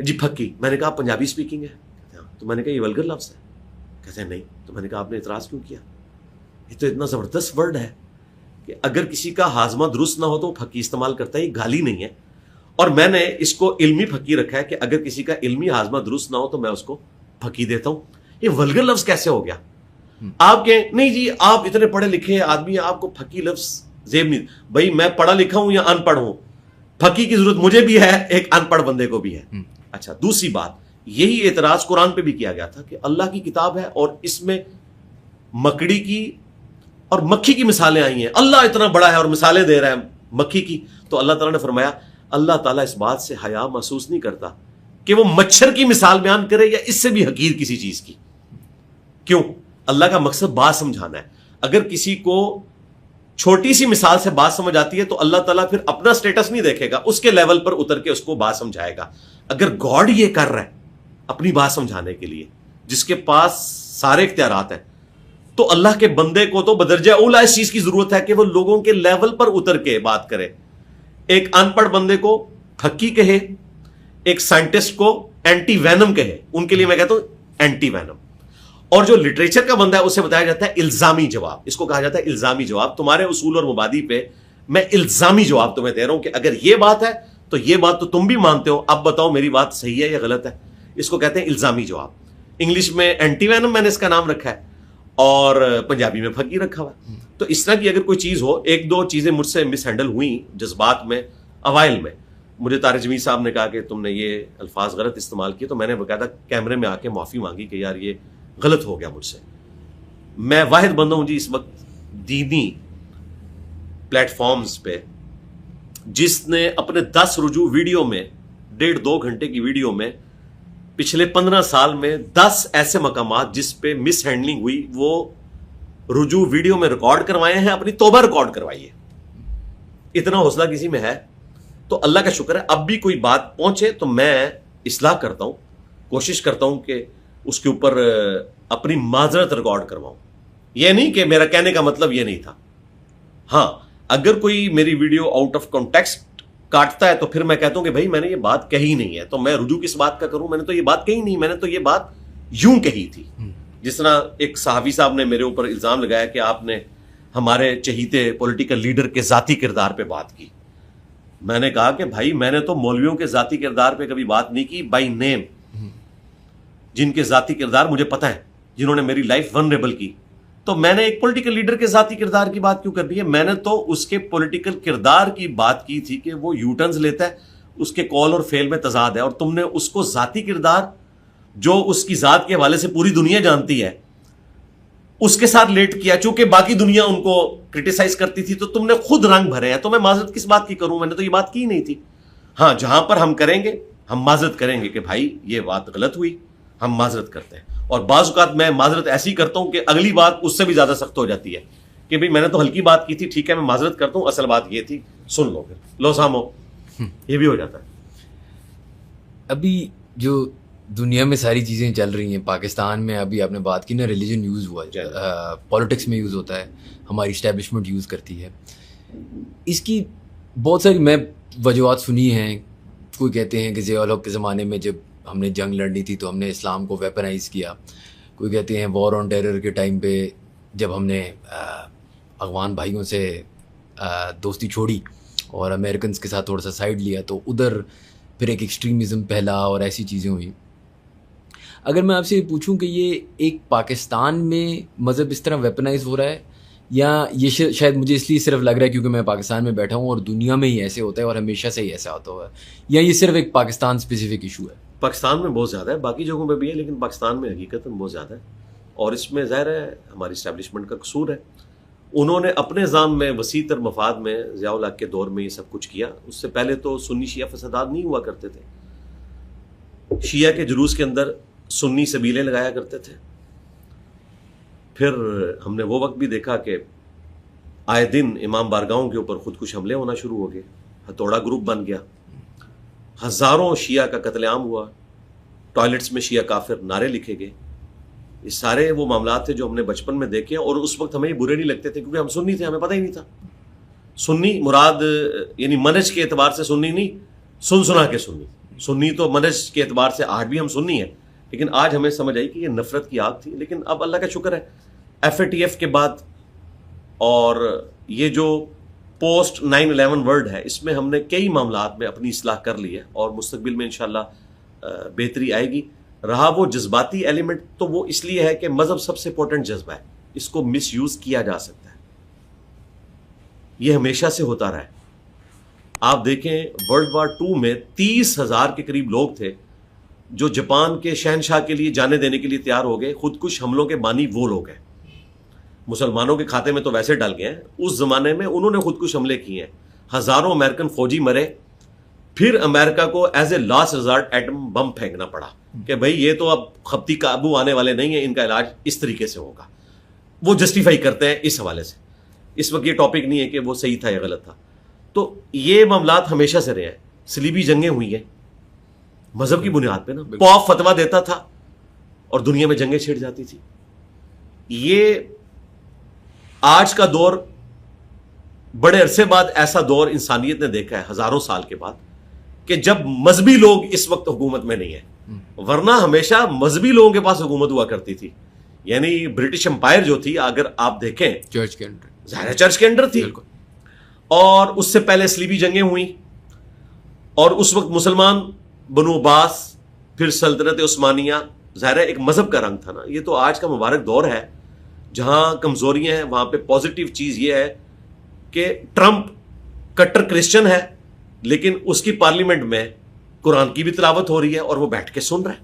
جی پھکی. میں نے کہا آپ پنجابی اسپیکنگ ہے؟ تو میں نے کہا یہ ولگر لفظ ہے. کہتے ہیں نہیں. تو میں نے کہا آپ نے اعتراض کیوں کیا؟ یہ تو اتنا زبردست ورڈ ہے کہ اگر کسی کا ہاضمہ درست نہ ہو تو وہ پھکی استعمال کرتا ہے, یہ گالی نہیں ہے. اور میں نے اس کو علمی پھکی رکھا ہے کہ اگر کسی کا علمی ہاضمہ درست نہ ہو تو میں اس کو پھکی دیتا ہوں. یہ ولگر لفظ کیسے ہو گیا؟ آپ کہیں نہیں جی آپ اتنے پڑھے لکھے آدمی ہیں, آپ کو پھکی لفظ زیب نہیں. بھائی میں پڑھا لکھا ہوں یا ان پڑھ ہوں, پھکی کی ضرورت مجھے بھی ہے, ایک ان پڑھ بندے کو بھی ہے. اچھا دوسری بات, یہی اعتراض قرآن پہ بھی کیا گیا تھا کہ اللہ کی کتاب ہے اور اس میں مکڑی کی اور مکھی کی مثالیں آئی ہیں. اللہ اتنا بڑا ہے اور مثالیں دے رہا ہے مکھی کی. تو اللہ تعالیٰ نے فرمایا اللہ تعالیٰ اس بات سے حیا محسوس نہیں کرتا کہ وہ مچھر کی مثال بیان کرے یا اس سے بھی حقیر کسی چیز کی. کیوں؟ اللہ کا مقصد بات سمجھانا ہے. اگر کسی کو چھوٹی سی مثال سے بات سمجھ آتی ہے تو اللہ تعالیٰ پھر اپنا سٹیٹس نہیں دیکھے گا, اس کے لیول پر اتر کے اس کو بات سمجھائے گا. اگر گاڈ یہ کر رہا ہے اپنی بات سمجھانے کے لیے, جس کے پاس سارے اختیارات ہیں, تو اللہ کے بندے کو تو بدرجہ اولا اس چیز کی ضرورت ہے کہ وہ لوگوں کے لیول پر اتر کے بات کرے. ایک ان پڑھ بندے کو پھکی کہے, ایک سائنٹسٹ کو اینٹی وینم کہے, ان کے لیے میں کہتا ہوں اینٹی وینم. اور جو لٹریچر کا بندہ ہے اسے بتایا جاتا ہے الزامی جواب. اس کو کہا جاتا ہے الزامی جواب. تمہارے اصول اور مبادی پہ میں الزامی جواب تمہیں دے رہا ہوں کہ اگر یہ بات ہے تو یہ بات تو تم بھی مانتے ہو, اب بتاؤ میری بات صحیح ہے یا غلط ہے. اس کو کہتے ہیں الزامی جواب. انگلش میں اینٹی وینم میں نے اس کا نام رکھا ہے, اور پنجابی میں پھکی رکھا ہوا ہے. تو اس طرح کی اگر کوئی چیز ہو, ایک دو چیزیں مجھ سے مس ہینڈل ہوئیں جذبات میں اوائل میں, مجھے طارق جمیل صاحب نے کہا کہ تم نے یہ الفاظ غلط استعمال کیے, تو میں نے باقاعدہ کیمرے میں آ کے معافی مانگی کہ یار یہ غلط ہو گیا مجھ سے. میں واحد بندہ ہوں جی اس وقت دینی پلیٹ فارمز پہ جس نے اپنے 10 رجوع ویڈیو میں 1.5-2 گھنٹے کی ویڈیو میں پچھلے 15 سال میں 10 ایسے مقامات جس پہ مس ہینڈلنگ ہوئی وہ رجوع ویڈیو میں ریکارڈ کروائے ہیں, اپنی توبہ ریکارڈ کروائی ہے. اتنا حوصلہ کسی میں ہے تو اللہ کا شکر ہے. اب بھی کوئی بات پہنچے تو میں اصلاح کرتا ہوں, کوشش کرتا ہوں کہ اس کے اوپر اپنی معذرت ریکارڈ کرواؤں. یہ نہیں کہ میرا کہنے کا مطلب یہ نہیں تھا. ہاں, اگر کوئی میری ویڈیو آؤٹ آف کانٹیکسٹ کاٹتا ہے تو پھر میں کہتا ہوں کہ بھائی میں نے یہ بات کہی نہیں ہے, تو میں رجوع کس بات کا کروں, میں نے تو یہ بات کہی نہیں, میں نے تو یہ بات یوں کہی تھی. جس طرح ایک صحافی صاحب نے میرے اوپر الزام لگایا کہ آپ نے ہمارے چہیتے پولیٹیکل لیڈر کے ذاتی کردار پہ بات کی. میں نے کہا کہ بھائی میں نے تو مولویوں کے ذاتی کردار پہ کبھی بات نہیں کی بائی نیم, جن کے ذاتی کردار مجھے پتہ ہے, جنہوں نے میری لائف ونریبل کی. تو میں نے ایک پولیٹیکل لیڈر کے ذاتی کردار کی بات کیوں کرنی ہے؟ میں نے تو اس کے پولیٹیکل کردار کی بات کی تھی کہ وہ یو ٹرنز لیتا ہے, اس کے کال اور فیل میں تضاد ہے, اور تم نے اس کو ذاتی کردار جو اس کی ذات کے حوالے سے پوری دنیا جانتی ہے اس کے ساتھ لیٹ کیا. چونکہ باقی دنیا ان کو کرٹیسائز کرتی تھی تو تم نے خود رنگ بھرے ہیں. تو میں معذرت کس بات کی کروں, میں نے تو یہ بات کی نہیں تھی. ہاں, جہاں پر ہم کریں گے ہم معذرت کریں گے کہ بھائی یہ بات غلط ہوئی, ہم معذرت کرتے ہیں. اور بعض اوقات میں معذرت ایسی کرتا ہوں کہ اگلی بات اس سے بھی زیادہ سخت ہو جاتی ہے کہ بھئی میں نے تو ہلکی بات کی تھی, ٹھیک ہے میں معذرت کرتا ہوں, اصل بات یہ تھی, سن لو پھر لو سامو. یہ بھی ہو جاتا ہے. ابھی جو دنیا میں ساری چیزیں چل رہی ہیں, پاکستان میں ابھی آپ نے بات کی نا, ریلیجن یوز ہوا ہے, پولیٹکس میں یوز ہوتا ہے, ہماری اسٹیبلشمنٹ یوز کرتی ہے. اس کی بہت ساری میں وجوہات سنی ہیں. کوئی کہتے ہیں کہ ضیاء الحق کے زمانے میں جب ہم نے جنگ لڑنی تھی تو ہم نے اسلام کو ویپنائز کیا. کوئی کہتے ہیں وار آن ٹیرر کے ٹائم پہ جب ہم نے افغان بھائیوں سے دوستی چھوڑی اور امریکنز کے ساتھ تھوڑا سا سائڈ لیا تو ادھر پھر ایک ایکسٹریمزم پھیلا اور ایسی چیزیں ہوئیں. اگر میں آپ سے یہ پوچھوں کہ یہ ایک پاکستان میں مذہب اس طرح ویپنائز ہو رہا ہے, یا یہ شاید مجھے اس لیے صرف لگ رہا ہے کیونکہ میں پاکستان میں بیٹھا ہوں اور دنیا میں ہی ایسے ہوتا ہے اور ہمیشہ سے ہی ایسا ہوتا ہوا ہے, یا یہ صرف ایک پاکستان اسپیسیفک ایشو ہے؟ پاکستان میں بہت زیادہ ہے, باقی جگہوں پہ بھی ہے, لیکن پاکستان میں حقیقتاً بہت زیادہ ہے. اور اس میں ظاہر ہے ہماری اسٹیبلشمنٹ کا قصور ہے. انہوں نے اپنے نظام میں وسیع تر مفاد میں ضیاء الحق کے دور میں یہ سب کچھ کیا. اس سے پہلے تو سنی شیعہ فسادات نہیں ہوا کرتے تھے. شیعہ کے جلوس کے اندر سنی سبیلیں لگایا کرتے تھے. پھر ہم نے وہ وقت بھی دیکھا کہ آئے دن امام بارگاہوں کے اوپر خودکش حملے ہونا شروع ہو گئے, ہتھوڑا گروپ بن گیا, ہزاروں شیعہ کا قتل عام ہوا, ٹوائلٹس میں شیعہ کافر نعرے لکھے گئے. یہ سارے وہ معاملات تھے جو ہم نے بچپن میں دیکھے, اور اس وقت ہمیں برے نہیں لگتے تھے کیونکہ ہم سنی تھے, ہمیں پتہ ہی نہیں تھا. سنی مراد یعنی منہج کے اعتبار سے سنی نہیں, سن سنا کے سنی. سنی تو منہج کے اعتبار سے آج بھی ہم سنی ہیں, لیکن آج ہمیں سمجھ آئی کہ یہ نفرت کی آگ تھی. لیکن اب اللہ کا شکر ہے FATF کے بعد اور یہ جو پوسٹ 9/11 ورلڈ ہے, اس میں ہم نے کئی معاملات میں اپنی اصلاح کر لی ہے, اور مستقبل میں انشاءاللہ بہتری آئے گی. رہا وہ جذباتی ایلیمنٹ, تو وہ اس لیے ہے کہ مذہب سب سے امپورٹنٹ جذبہ ہے, اس کو مس یوز کیا جا سکتا ہے. یہ ہمیشہ سے ہوتا رہا ہے. آپ دیکھیں ورلڈ وار 2 میں 30,000 کے قریب لوگ تھے جو جاپان کے شہنشاہ کے لیے جانے دینے کے لیے تیار ہو گئے. خودکش حملوں کے بانی وہ لوگ ہیں. مسلمانوں کے کھاتے میں تو ویسے ڈل گئے ہیں, اس زمانے میں انہوں نے خودکش حملے کیے ہیں. ہزاروں امریکن فوجی مرے, پھر امریکہ کو as a last resort atom bomb پھینکنا پڑا کہ بھئی یہ تو اب خپتی قابو آنے والے نہیں ہیں, ان کا علاج اس طریقے سے ہوگا. وہ جسٹیفائی کرتے ہیں اس حوالے سے. اس وقت یہ ٹاپک نہیں ہے کہ وہ صحیح تھا یا غلط تھا. تو یہ معاملات ہمیشہ سے رہے ہیں. صلیبی جنگیں ہوئی ہیں مذہب کی بنیاد پہ نا. پوپ فتویٰ دیتا تھا اور دنیا میں جنگیں چھڑ جاتی تھی. یہ آج کا دور, بڑے عرصے بعد ایسا دور انسانیت نے دیکھا ہے, ہزاروں سال کے بعد, کہ جب مذہبی لوگ اس وقت حکومت میں نہیں ہیں. ورنہ ہمیشہ مذہبی لوگوں کے پاس حکومت ہوا کرتی تھی. یعنی برٹش امپائر جو تھی اگر آپ دیکھیں چرچ کے انڈر, ظاہر چرچ کے انڈر تھی, بالکل. اور اس سے پہلے صلیبی جنگیں ہوئیں, اور اس وقت مسلمان بنو عباس, پھر سلطنت عثمانیہ, ظاہر ایک مذہب کا رنگ تھا نا. یہ تو آج کا مبارک دور ہے جہاں کمزوریاں ہیں, وہاں پہ پازیٹیو چیز یہ ہے کہ ٹرمپ کٹر کرسچن ہے, لیکن اس کی پارلیمنٹ میں قرآن کی بھی تلاوت ہو رہی ہے اور وہ بیٹھ کے سن رہا ہے,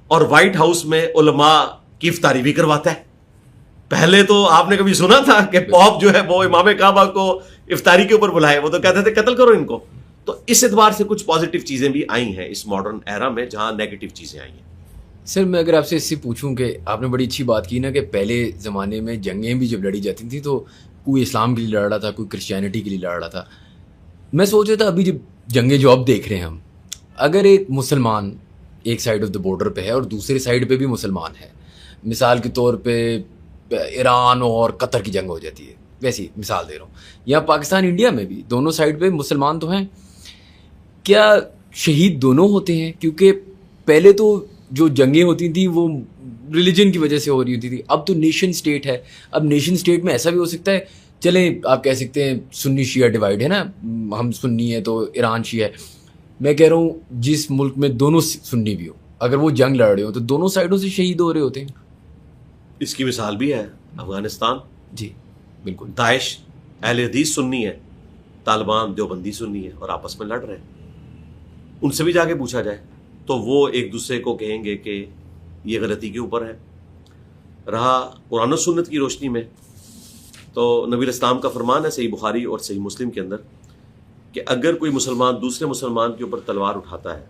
اور وائٹ ہاؤس میں علماء کی افطاری بھی کرواتا ہے. پہلے تو آپ نے کبھی سنا تھا کہ پوپ جو ہے وہ امام کعبہ کو افطاری کے اوپر بلائے؟ وہ تو کہتے تھے قتل کرو ان کو. تو اس اعتبار سے کچھ پازیٹیو چیزیں بھی آئی ہیں اس ماڈرن ایرا میں جہاں نیگیٹو چیزیں آئی ہیں. سر میں اگر آپ سے اس سے پوچھوں کہ آپ نے بڑی اچھی بات کی نا کہ پہلے زمانے میں جنگیں بھی جب لڑی جاتی تھیں تو کوئی اسلام کے لیے لڑ رہا تھا, کوئی کرسچینٹی کے لیے لڑ رہا تھا. میں سوچ رہا تھا ابھی جب جنگیں جو اب دیکھ رہے ہیں ہم, اگر ایک مسلمان ایک سائڈ آف دا بارڈر پہ ہے اور دوسرے سائڈ پہ بھی مسلمان ہے, مثال کے طور پہ ایران اور قطر کی جنگ ہو جاتی ہے, ویسی مثال دے رہا ہوں, یا پاکستان انڈیا میں بھی دونوں سائڈ پہ مسلمان تو ہیں, کیا شہید دونوں ہوتے ہیں؟ کیونکہ پہلے تو جو جنگیں ہوتی تھیں وہ ریلیجن کی وجہ سے ہو رہی ہوتی تھی, اب تو نیشن اسٹیٹ ہے. اب نیشن اسٹیٹ میں ایسا بھی ہو سکتا ہے, چلیں آپ کہہ سکتے ہیں سنی شیعہ ڈیوائڈ ہے نا, ہم سنی ہے تو ایران شیعہ ہے. میں کہہ رہا ہوں جس ملک میں دونوں سنی بھی ہو, اگر وہ جنگ لڑ رہے ہو تو دونوں سائڈوں سے شہید ہو رہے ہوتے ہیں. اس کی مثال بھی ہے افغانستان. جی بالکل. داعش اہل حدیث سنی ہے, طالبان دیوبندی سنی ہے, اور آپس میں لڑ رہے ہیں. ان سے بھی جا کے پوچھا جائے تو وہ ایک دوسرے کو کہیں گے کہ یہ غلطی کے اوپر ہے. رہا قرآن و سنت کی روشنی میں تو نبی الاسلام کا فرمان ہے صحیح بخاری اور صحیح مسلم کے اندر کہ اگر کوئی مسلمان دوسرے مسلمان کے اوپر تلوار اٹھاتا ہے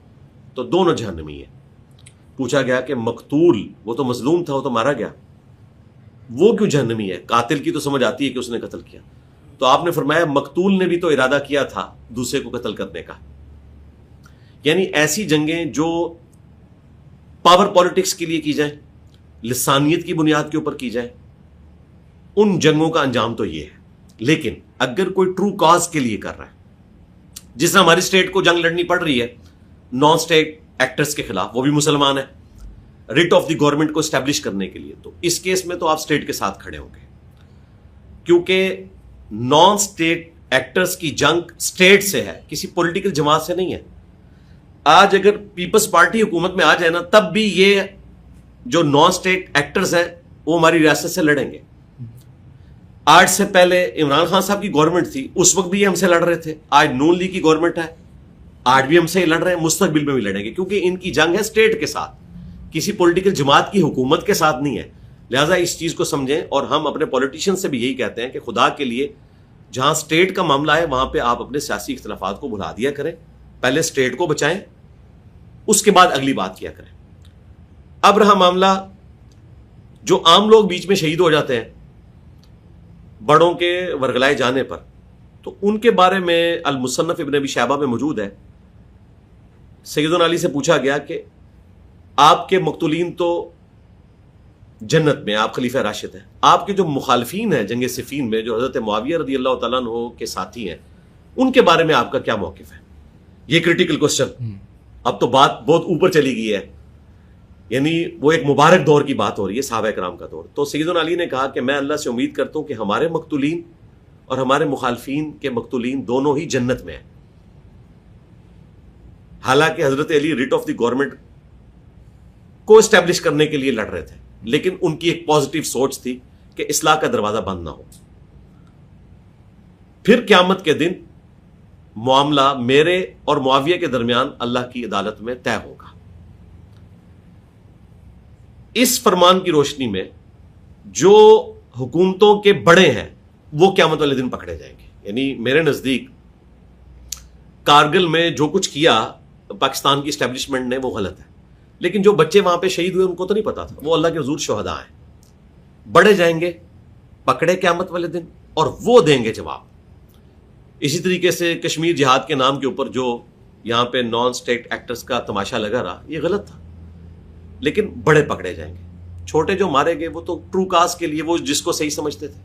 تو دونوں جہنمی ہیں. پوچھا گیا کہ مقتول, وہ تو مظلوم تھا, وہ تو مارا گیا, وہ کیوں جہنمی ہے؟ قاتل کی تو سمجھ آتی ہے کہ اس نے قتل کیا. تو آپ نے فرمایا مقتول نے بھی تو ارادہ کیا تھا دوسرے کو قتل کرنے کا. یعنی ایسی جنگیں جو پاور پالیٹکس کے لیے کی جائیں, لسانیت کی بنیاد کے اوپر کی جائیں, ان جنگوں کا انجام تو یہ ہے. لیکن اگر کوئی ٹرو کاز کے لیے کر رہا ہے, جس طرح ہماری اسٹیٹ کو جنگ لڑنی پڑ رہی ہے نان اسٹیٹ ایکٹرز کے خلاف, وہ بھی مسلمان ہیں, ریٹ آف دی گورنمنٹ کو اسٹیبلش کرنے کے لیے, تو اس کیس میں تو آپ اسٹیٹ کے ساتھ کھڑے ہوں گے, کیونکہ نان اسٹیٹ ایکٹرز کی جنگ اسٹیٹ سے ہے, کسی پولیٹیکل جماعت سے نہیں ہے. آج اگر پیپلز پارٹی حکومت میں آ جائے نا, تب بھی یہ جو نان اسٹیٹ ایکٹرز ہیں وہ ہماری ریاست سے لڑیں گے. آج سے پہلے عمران خان صاحب کی گورنمنٹ تھی, اس وقت بھی یہ ہم سے لڑ رہے تھے. آج نون لیگ کی گورنمنٹ ہے, آج بھی ہم سے لڑ رہے ہیں, مستقبل میں بھی لڑیں گے, کیونکہ ان کی جنگ ہے اسٹیٹ کے ساتھ, کسی پولیٹیکل جماعت کی حکومت کے ساتھ نہیں ہے. لہٰذا اس چیز کو سمجھیں, اور ہم اپنے پولیٹیشین سے بھی یہی کہتے ہیں کہ خدا کے لیے جہاں اسٹیٹ کا معاملہ ہے وہاں پہ آپ اپنے سیاسی اختلافات کو بھلا دیا کریں, پہلے اسٹیٹ کو بچائیں, اس کے بعد اگلی بات کیا کریں. اب رہا معاملہ جو عام لوگ بیچ میں شہید ہو جاتے ہیں بڑوں کے ورگلائے جانے پر, تو ان کے بارے میں المصنف ابن ابی شیبہ میں موجود ہے. سیدنا علی سے پوچھا گیا کہ آپ کے مقتولین تو جنت میں, آپ خلیفہ راشد ہیں, آپ کے جو مخالفین ہیں جنگ صفین میں, جو حضرت معاویہ رضی اللہ تعالیٰ عنہ کے ساتھی ہیں, ان کے بارے میں آپ کا کیا موقف ہے؟ یہ کریٹیکل کوسچن. اب تو بات بہت اوپر چلی گئی ہے, یعنی وہ ایک مبارک دور کی بات ہو رہی ہے, صحابہ کرام کا دور. تو سیدنا علی نے کہا کہ میں اللہ سے امید کرتا ہوں کہ ہمارے مقتولین اور ہمارے مخالفین کے مقتولین دونوں ہی جنت میں ہیں. حالانکہ حضرت علی ریٹ آف دی گورنمنٹ کو اسٹیبلش کرنے کے لیے لڑ رہے تھے, لیکن ان کی ایک پازیٹیو سوچ تھی کہ اصلاح کا دروازہ بند نہ ہو. پھر قیامت کے دن معاملہ میرے اور معاویہ کے درمیان اللہ کی عدالت میں طے ہوگا. اس فرمان کی روشنی میں جو حکومتوں کے بڑے ہیں وہ قیامت والے دن پکڑے جائیں گے. یعنی میرے نزدیک کارگل میں جو کچھ کیا پاکستان کی اسٹیبلشمنٹ نے وہ غلط ہے, لیکن جو بچے وہاں پہ شہید ہوئے ان کو تو نہیں پتا تھا, وہ اللہ کے حضور شہداء ہیں. بڑے جائیں گے, پکڑے قیامت والے دن, اور وہ دیں گے جواب. اسی طریقے سے کشمیر جہاد کے نام کے اوپر جو یہاں پہ نان اسٹیٹ ایکٹرز کا تماشا لگا رہا, یہ غلط تھا, لیکن بڑے پکڑے جائیں گے. چھوٹے جو مارے گئے وہ تو ٹرو کاز کے لیے, وہ جس کو صحیح سمجھتے تھے.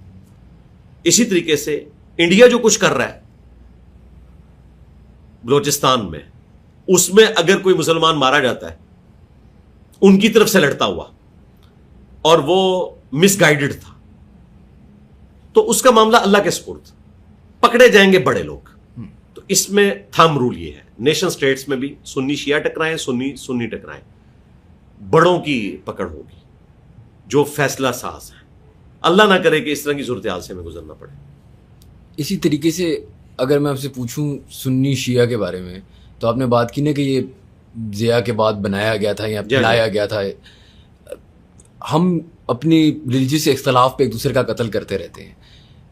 اسی طریقے سے انڈیا جو کچھ کر رہا ہے بلوچستان میں, اس میں اگر کوئی مسلمان مارا جاتا ہے ان کی طرف سے لڑتا ہوا, اور وہ مس گائیڈڈ تھا، تو اس کا معاملہ اللہ کے سپرد، پکڑے جائیں گے بڑے لوگ. تو اس میں تھم رول یہ ہے، نیشن سٹیٹس میں بھی سنی شیعہ ٹکرائیں، سنی ٹکرائیں، بڑوں کی پکڑ ہوگی جو فیصلہ ساز ہیں. اللہ نہ کرے کہ اس طرح کی صورتحال سے ہمیں گزرنا پڑے. اسی طریقے سے اگر میں آپ سے پوچھوں سنی شیعہ کے بارے میں، تو آپ نے بات کی نا کہ یہ ضیاء کے بعد بنایا گیا تھا یا پھیلایا گیا تھا. ہم اپنی ریلیجیس اختلاف پہ ایک دوسرے کا قتل کرتے رہتے ہیں.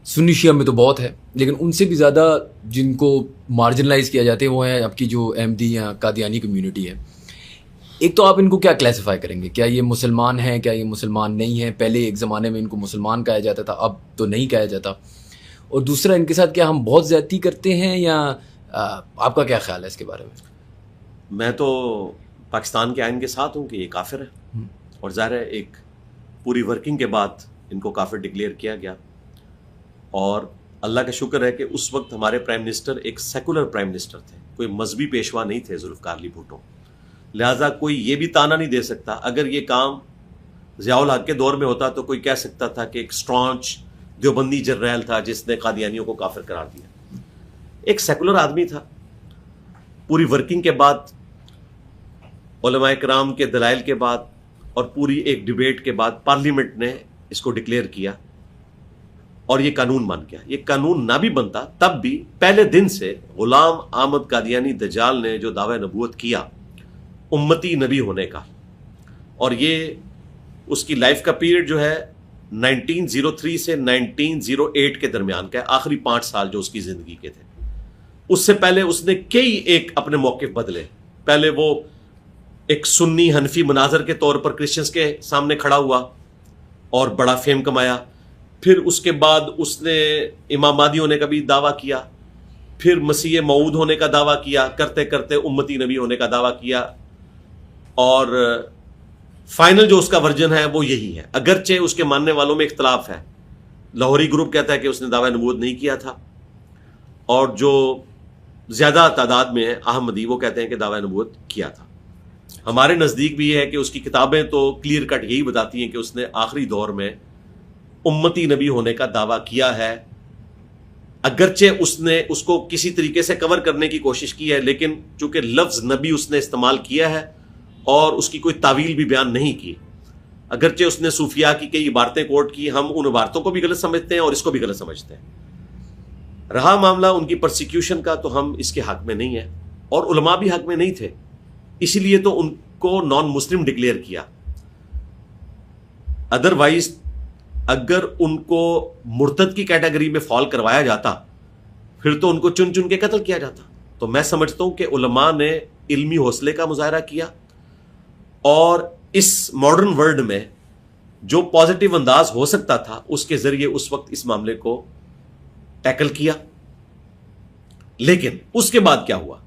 سنی شیعہ میں تو بہت ہے، لیکن ان سے بھی زیادہ جن کو مارجنلائز کیا جاتے ہیں وہ ہیں آپ کی جو احمدی یا قادیانی کمیونٹی ہے. ایک تو آپ ان کو کیا کلیسیفائی کریں گے؟ کیا یہ مسلمان ہیں، کیا یہ مسلمان نہیں ہیں؟ پہلے ایک زمانے میں ان کو مسلمان کہا جاتا تھا، اب تو نہیں کہا جاتا. اور دوسرا، ان کے ساتھ کیا ہم بہت زیادتی کرتے ہیں، یا آپ کا کیا خیال ہے اس کے بارے میں؟ میں تو پاکستان کے آئین کے ساتھ ہوں کہ یہ کافر ہے، اور ظاہر ہے ایک پوری ورکنگ کے بعد ان کو کافر ڈکلیئر کیا گیا. اور اللہ کا شکر ہے کہ اس وقت ہمارے پرائم منسٹر ایک سیکولر پرائم منسٹر تھے، کوئی مذہبی پیشوا نہیں تھے ذوالفقار علی بھٹو. لہٰذا کوئی یہ بھی تانا نہیں دے سکتا. اگر یہ کام ضیاء الحق کے دور میں ہوتا تو کوئی کہہ سکتا تھا کہ ایک اسٹرانچ دیوبندی جرنیل تھا جس نے قادیانیوں کو کافر قرار دیا. ایک سیکولر آدمی تھا. پوری ورکنگ کے بعد، علماء کرام کے دلائل کے بعد، اور پوری ایک ڈیبیٹ کے بعد پارلیمنٹ نے اس کو ڈکلیئر کیا اور یہ قانون بن گیا. یہ قانون نہ بھی بنتا تب بھی پہلے دن سے غلام احمد قادیانی دجال نے جو دعوی نبوت کیا امتی نبی ہونے کا، اور یہ اس کی لائف کا پیریڈ جو ہے 1903 سے 1908 کے درمیان کا ہے، آخری 5 سال جو اس کی زندگی کے تھے. اس سے پہلے اس نے کئی ایک اپنے موقف بدلے. پہلے وہ ایک سنی حنفی مناظر کے طور پر کرسچنز کے سامنے کھڑا ہوا اور بڑا فیم کمایا. پھر اس کے بعد اس نے امام مہدی ہونے کا بھی دعویٰ کیا، پھر مسیح موعود ہونے کا دعویٰ کیا، کرتے کرتے امتی نبی ہونے کا دعویٰ کیا، اور فائنل جو اس کا ورژن ہے وہ یہی ہے. اگرچہ اس کے ماننے والوں میں اختلاف ہے. لاہوری گروپ کہتا ہے کہ اس نے دعویٰ نبوت نہیں کیا تھا، اور جو زیادہ تعداد میں ہیں احمدی وہ کہتے ہیں کہ دعویٰ نبوت کیا تھا. ہمارے نزدیک بھی یہ ہے کہ اس کی کتابیں تو کلیئر کٹ یہی بتاتی ہیں کہ اس نے آخری دور میں امتی نبی ہونے کا دعویٰ کیا ہے. اگرچہ اس نے اس کو کسی طریقے سے کور کرنے کی کوشش کی ہے، لیکن چونکہ لفظ نبی اس نے استعمال کیا ہے اور اس کی کوئی تعویل بھی بیان نہیں کی. اگرچہ اس نے صوفیاء کی کئی عبارتیں کوٹ کی، ہم ان عبارتوں کو بھی غلط سمجھتے ہیں اور اس کو بھی غلط سمجھتے ہیں. رہا معاملہ ان کی پرسیکیوشن کا، تو ہم اس کے حق میں نہیں ہیں، اور علماء بھی حق میں نہیں تھے، اسی لیے تو ان کو نان مسلم ڈکلیئر کیا. ادروائز اگر ان کو مرتد کی کیٹیگری میں فال کروایا جاتا پھر تو ان کو چن چن کے قتل کیا جاتا. تو میں سمجھتا ہوں کہ علماء نے علمی حوصلے کا مظاہرہ کیا، اور اس ماڈرن ورلڈ میں جو پازیٹیو انداز ہو سکتا تھا اس کے ذریعے اس وقت اس معاملے کو ٹیکل کیا. لیکن اس کے بعد کیا ہوا؟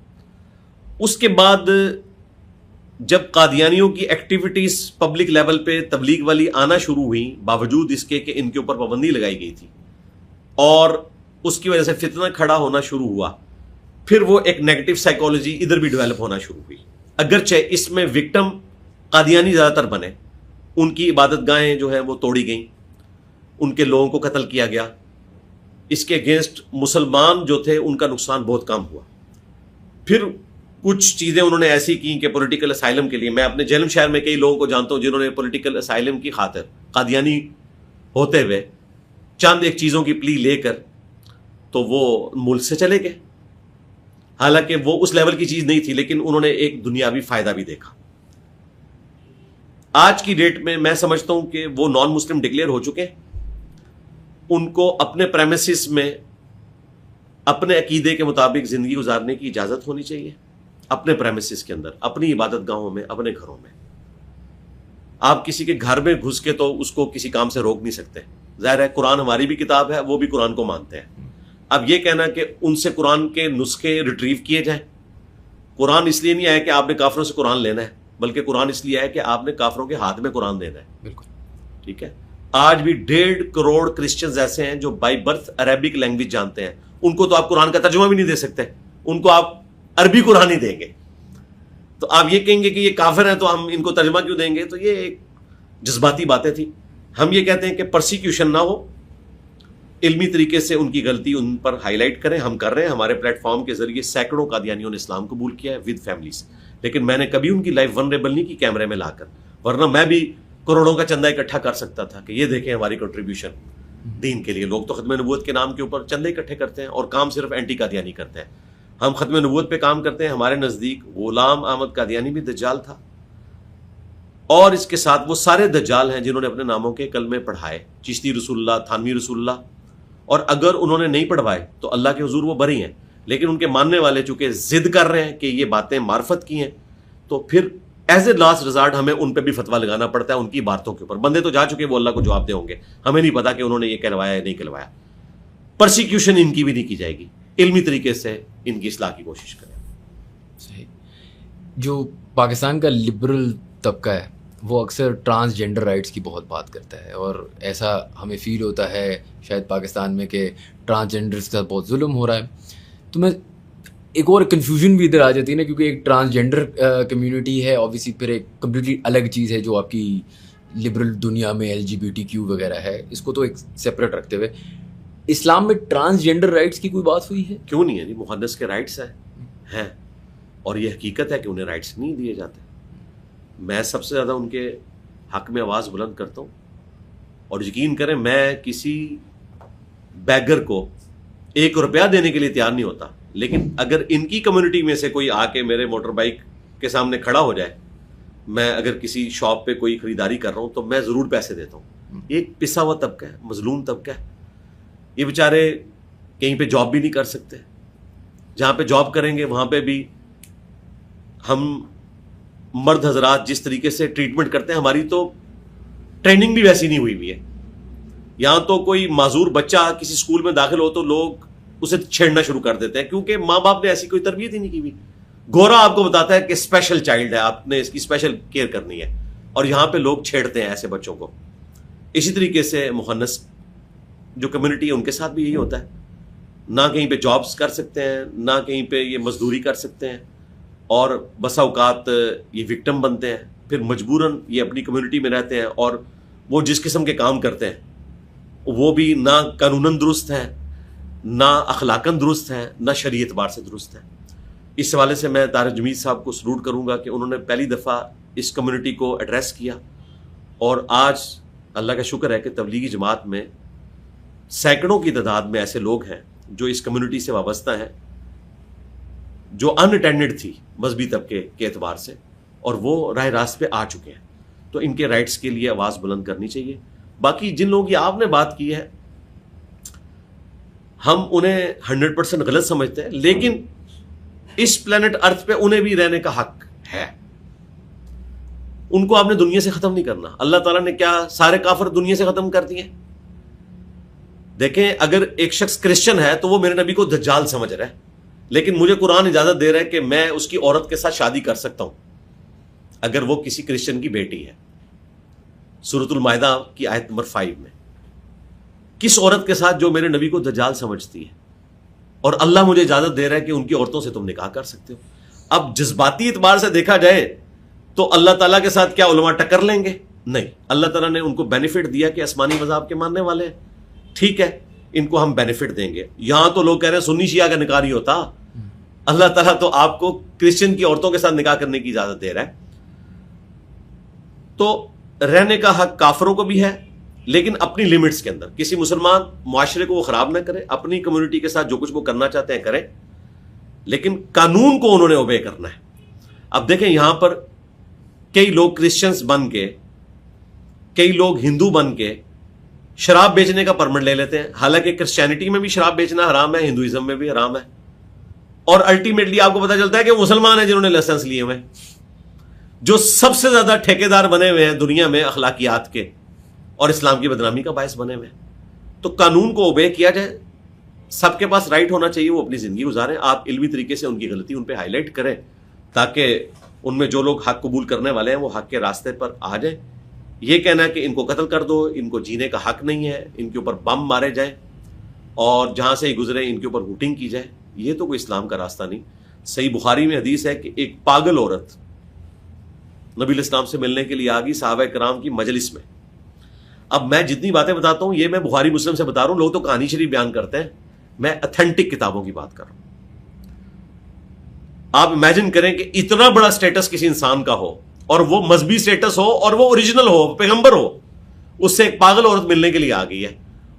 اس کے بعد جب قادیانیوں کی ایکٹیویٹیز پبلک لیول پہ تبلیغ والی آنا شروع ہوئی، باوجود اس کے کہ ان کے اوپر پابندی لگائی گئی تھی، اور اس کی وجہ سے فتنہ کھڑا ہونا شروع ہوا، پھر وہ ایک نیگیٹو سائیکالوجی ادھر بھی ڈیولپ ہونا شروع ہوئی. اگرچہ اس میں وکٹم قادیانی زیادہ تر بنے، ان کی عبادت گاہیں جو ہیں وہ توڑی گئیں، ان کے لوگوں کو قتل کیا گیا. اس کے اگینسٹ مسلمان جو تھے ان کا نقصان بہت کم ہوا. پھر کچھ چیزیں انہوں نے ایسی کی کہ پولیٹیکل اسائلم کے لیے، میں اپنے جہلم شہر میں کئی لوگوں کو جانتا ہوں جنہوں نے پولیٹیکل اسائلم کی خاطر قادیانی ہوتے ہوئے چند ایک چیزوں کی پلی لے کر تو وہ ملک سے چلے گئے. حالانکہ وہ اس لیول کی چیز نہیں تھی، لیکن انہوں نے ایک دنیاوی فائدہ بھی دیکھا. آج کی ڈیٹ میں میں سمجھتا ہوں کہ وہ نان مسلم ڈکلیئر ہو چکے ہیں. ان کو اپنے پریمیسز میں اپنے عقیدے کے مطابق زندگی گزارنے کی اجازت ہونی چاہیے، اپنے پریمیسز کے اندر، اپنی عبادت گاہوں میں، اپنے گھروں میں. آپ کسی کے گھر میں گھس کے تو اس کو کسی کام سے روک نہیں سکتے. ظاہر ہے قرآن ہماری بھی کتاب ہے، وہ بھی قرآن کو مانتے ہیں. اب یہ کہنا کہ ان سے قرآن کے نسخے ریٹریو کیے جائیں، قرآن اس لیے نہیں آیا کہ آپ نے کافروں سے قرآن لینا ہے، بلکہ قرآن اس لیے آیا کہ آپ نے کافروں کے ہاتھ میں قرآن دینا ہے. بالکل ٹھیک ہے. آج بھی 1.5 کروڑ کرسچنز ایسے ہیں جو بائی برتھ عربک لینگویج جانتے ہیں، ان کو تو آپ قرآن کا ترجمہ بھی نہیں دے سکتے، ان کو آپ عربی قرآن ہی دیں گے. تو آپ یہ کہیں گے کہ یہ کافر ہیں تو ہم ان کو ترجمہ کیوں دیں گے؟ تو یہ ایک جذباتی باتیں تھیں. ہم یہ کہتے ہیں کہ پرسیکیوشن نہ ہو, علمی طریقے سے ان کی غلطی ان پر ہائی لائٹ کریں. ہم کر رہے ہیں, ہمارے پلیٹ فارم کے ذریعے سینکڑوں قادیانیوں نے اسلام قبول کیا ہے ود فیملیز, لیکن میں نے کبھی ان کی لائف ونریبل نہیں کی کیمرے میں لا کر, ورنہ میں بھی کروڑوں کا چندہ اکٹھا کر سکتا تھا کہ یہ دیکھیں ہماری کنٹریبیوشن دین کے لیے. لوگ تو ختم نبوت کے نام کے اوپر چندے اکٹھے کرتے ہیں اور کام صرف اینٹی قادیانی کرتے ہیں. ہم ختم نبوت پہ کام کرتے ہیں. ہمارے نزدیک غلام احمد قادیانی بھی دجال تھا, اور اس کے ساتھ وہ سارے دجال ہیں جنہوں نے اپنے ناموں کے کلمے پڑھائے, چشتی رسول اللہ, تھانوی رسول اللہ, اور اگر انہوں نے نہیں پڑھوائے تو اللہ کے حضور وہ بری ہیں. لیکن ان کے ماننے والے چونکہ ضد کر رہے ہیں کہ یہ باتیں معرفت کی ہیں, تو پھر ایز اے لاسٹ ریزارٹ ہمیں ان پہ بھی فتویٰ لگانا پڑتا ہے ان کی باتوں کے اوپر. بندے تو جا چکے, وہ اللہ کو جواب دے ہوں گے, ہمیں نہیں پتا کہ انہوں نے یہ کہلوایا یا نہیں کہلوایا. پرسیکیوشن ان کی بھی نہیں کی جائے گی, علمی طریقے سے ان کی اصلاح کی کوشش کریں. صحیح. جو پاکستان کا لبرل طبقہ ہے وہ اکثر ٹرانسجینڈر رائٹس کی بہت بات کرتا ہے, اور ایسا ہمیں فیل ہوتا ہے شاید پاکستان میں کہ ٹرانسجینڈرس کا بہت ظلم ہو رہا ہے. تو میں ایک اور کنفیوژن بھی ادھر آ جاتی ہے نا, کیونکہ ایک ٹرانسجینڈر کمیونٹی ہے اوبیسلی, پھر ایک کمپلیٹلی الگ چیز ہے جو آپ کی لبرل دنیا میں LGBTQ وغیرہ ہے, اس کو تو ایک سیپریٹ رکھتے ہوئے اسلام میں ٹرانسجینڈر رائٹس کی کوئی بات ہوئی ہے؟ کیوں نہیں ہے جی, مخنث کے رائٹس ہیں, اور یہ حقیقت ہے کہ انہیں رائٹس نہیں دیے جاتے. میں سب سے زیادہ ان کے حق میں آواز بلند کرتا ہوں, اور یقین کریں میں کسی بیگر کو 1 روپیہ دینے کے لیے تیار نہیں ہوتا, لیکن اگر ان کی کمیونٹی میں سے کوئی آ کے میرے موٹر بائک کے سامنے کھڑا ہو جائے, میں اگر کسی شاپ پہ کوئی خریداری کر رہا ہوں تو میں ضرور پیسے دیتا ہوں. یہ ایک پسا ہوا طبقہ ہے, مظلوم طبقہ ہے. یہ بیچارے کہیں پہ جاب بھی نہیں کر سکتے, جہاں پہ جاب کریں گے وہاں پہ بھی ہم مرد حضرات جس طریقے سے ٹریٹمنٹ کرتے ہیں, ہماری تو ٹریننگ بھی ویسی نہیں ہوئی ہے. یہاں تو کوئی معذور بچہ کسی اسکول میں داخل ہو تو لوگ اسے چھیڑنا شروع کر دیتے ہیں, کیونکہ ماں باپ نے ایسی کوئی تربیت ہی نہیں کی ہوئی. گورا آپ کو بتاتا ہے کہ اسپیشل چائلڈ ہے, آپ نے اس کی اسپیشل کیئر کرنی ہے, اور یہاں پہ لوگ چھیڑتے ہیں ایسے بچوں کو. اسی طریقے سے مخنث جو کمیونٹی ہے ان کے ساتھ بھی یہی ہوتا ہے, نہ کہیں پہ جابس کر سکتے ہیں, نہ کہیں پہ یہ مزدوری کر سکتے ہیں, اور بسا اوقات یہ وکٹم بنتے ہیں. پھر مجبوراً یہ اپنی کمیونٹی میں رہتے ہیں, اور وہ جس قسم کے کام کرتے ہیں وہ بھی نہ قانوناً درست ہیں, نہ اخلاقاً درست ہیں, نہ شرعی اعتبار سے درست ہیں. اس حوالے سے میں طارق جمیل صاحب کو سلوٹ کروں گا کہ انہوں نے پہلی دفعہ اس کمیونٹی کو ایڈریس کیا, اور آج اللہ کا شکر ہے کہ تبلیغی جماعت میں سینکڑوں کی تعداد میں ایسے لوگ ہیں جو اس کمیونٹی سے وابستہ ہیں, جو ان اٹینڈڈ تھی مذہبی طبقے کے اعتبار سے, اور وہ راہ راست پہ آ چکے ہیں. تو ان کے رائٹس کے لیے آواز بلند کرنی چاہیے. باقی جن لوگوں کی آپ نے بات کی ہے, ہم انہیں 100% غلط سمجھتے ہیں, لیکن اس پلانٹ ارتھ پہ انہیں بھی رہنے کا حق ہے. ان کو آپ نے دنیا سے ختم نہیں کرنا. اللہ تعالیٰ نے کیا سارے کافر دنیا سے ختم کر دیے؟ دیکھیں, اگر ایک شخص کرسچن ہے تو وہ میرے نبی کو دجال سمجھ رہا ہے, لیکن مجھے قرآن اجازت دے رہا ہے کہ میں اس کی عورت کے ساتھ شادی کر سکتا ہوں اگر وہ کسی کرسچن کی بیٹی ہے. سورۃ المائدہ کی آیت نمبر 5 میں کس عورت کے ساتھ جو میرے نبی کو دجال سمجھتی ہے, اور اللہ مجھے اجازت دے رہا ہے کہ ان کی عورتوں سے تم نکاح کر سکتے ہو. اب جذباتی اعتبار سے دیکھا جائے تو اللہ تعالیٰ کے ساتھ کیا علماء ٹکر لیں گے؟ نہیں. اللہ تعالیٰ نے ان کو بینیفٹ دیا کہ آسمانی مذہب کے ماننے والے ہیں, ٹھیک ہے, ان کو ہم بینیفٹ دیں گے. یہاں تو لوگ کہہ رہے ہیں سنی شیعہ کا نکاح نہیں ہوتا. اللہ تعالیٰ تو آپ کو کرسچن کی عورتوں کے ساتھ نکاح کرنے کی اجازت دے رہا ہے. تو رہنے کا حق کافروں کو بھی ہے, لیکن اپنی لمٹس کے اندر. کسی مسلمان معاشرے کو وہ خراب نہ کرے, اپنی کمیونٹی کے ساتھ جو کچھ وہ کرنا چاہتے ہیں کریں, لیکن قانون کو انہوں نے اوبے کرنا ہے. اب دیکھیں, یہاں پر کئی لوگ کرسچنز بن کے, کئی لوگ ہندو بن کے شراب بیچنے کا پرمٹ لے لیتے ہیں, حالانکہ کرسچینٹی میں بھی شراب بیچنا حرام ہے, ہندوازم میں بھی حرام ہے, اور الٹیمیٹلی آپ کو پتہ چلتا ہے کہ مسلمان ہیں جنہوں نے لائسنس لیے ہوئے, جو سب سے زیادہ ٹھیکیدار بنے ہوئے ہیں دنیا میں اخلاقیات کے, اور اسلام کی بدنامی کا باعث بنے ہوئے ہیں. تو قانون کو اوبے کیا جائے. سب کے پاس رائٹ ہونا چاہیے وہ اپنی زندگی گزاریں. آپ علمی طریقے سے ان کی غلطی ان پہ ہائی لائٹ کریں, تاکہ ان میں جو لوگ حق قبول کرنے والے ہیں وہ حق کے راستے پر آ جائیں. یہ کہنا کہ ان کو قتل کر دو, ان کو جینے کا حق نہیں ہے, ان کے اوپر بم مارے جائیں اور جہاں سے ہی گزرے ان کے اوپر ہوٹنگ کی جائے, یہ تو کوئی اسلام کا راستہ نہیں. صحیح بخاری میں حدیث ہے کہ ایک پاگل عورت نبی علیہ السلام سے ملنے کے لیے آ گئی صحابہ کرام کی مجلس میں. اب میں جتنی باتیں بتاتا ہوں یہ میں بخاری مسلم سے بتا رہا ہوں, لوگ تو کہانی شریف بیان کرتے ہیں, میں اتھینٹک کتابوں کی بات کر رہا ہوں. آپ امیجن کریں کہ اتنا بڑا سٹیٹس کسی انسان کا ہو, اور وہ مذہبی سٹیٹس ہو, اور وہ اوریجنل ہو, پیغمبر ہو, اس سے ایک پاگل عورت ملنے کے لیے آ گئی ہے,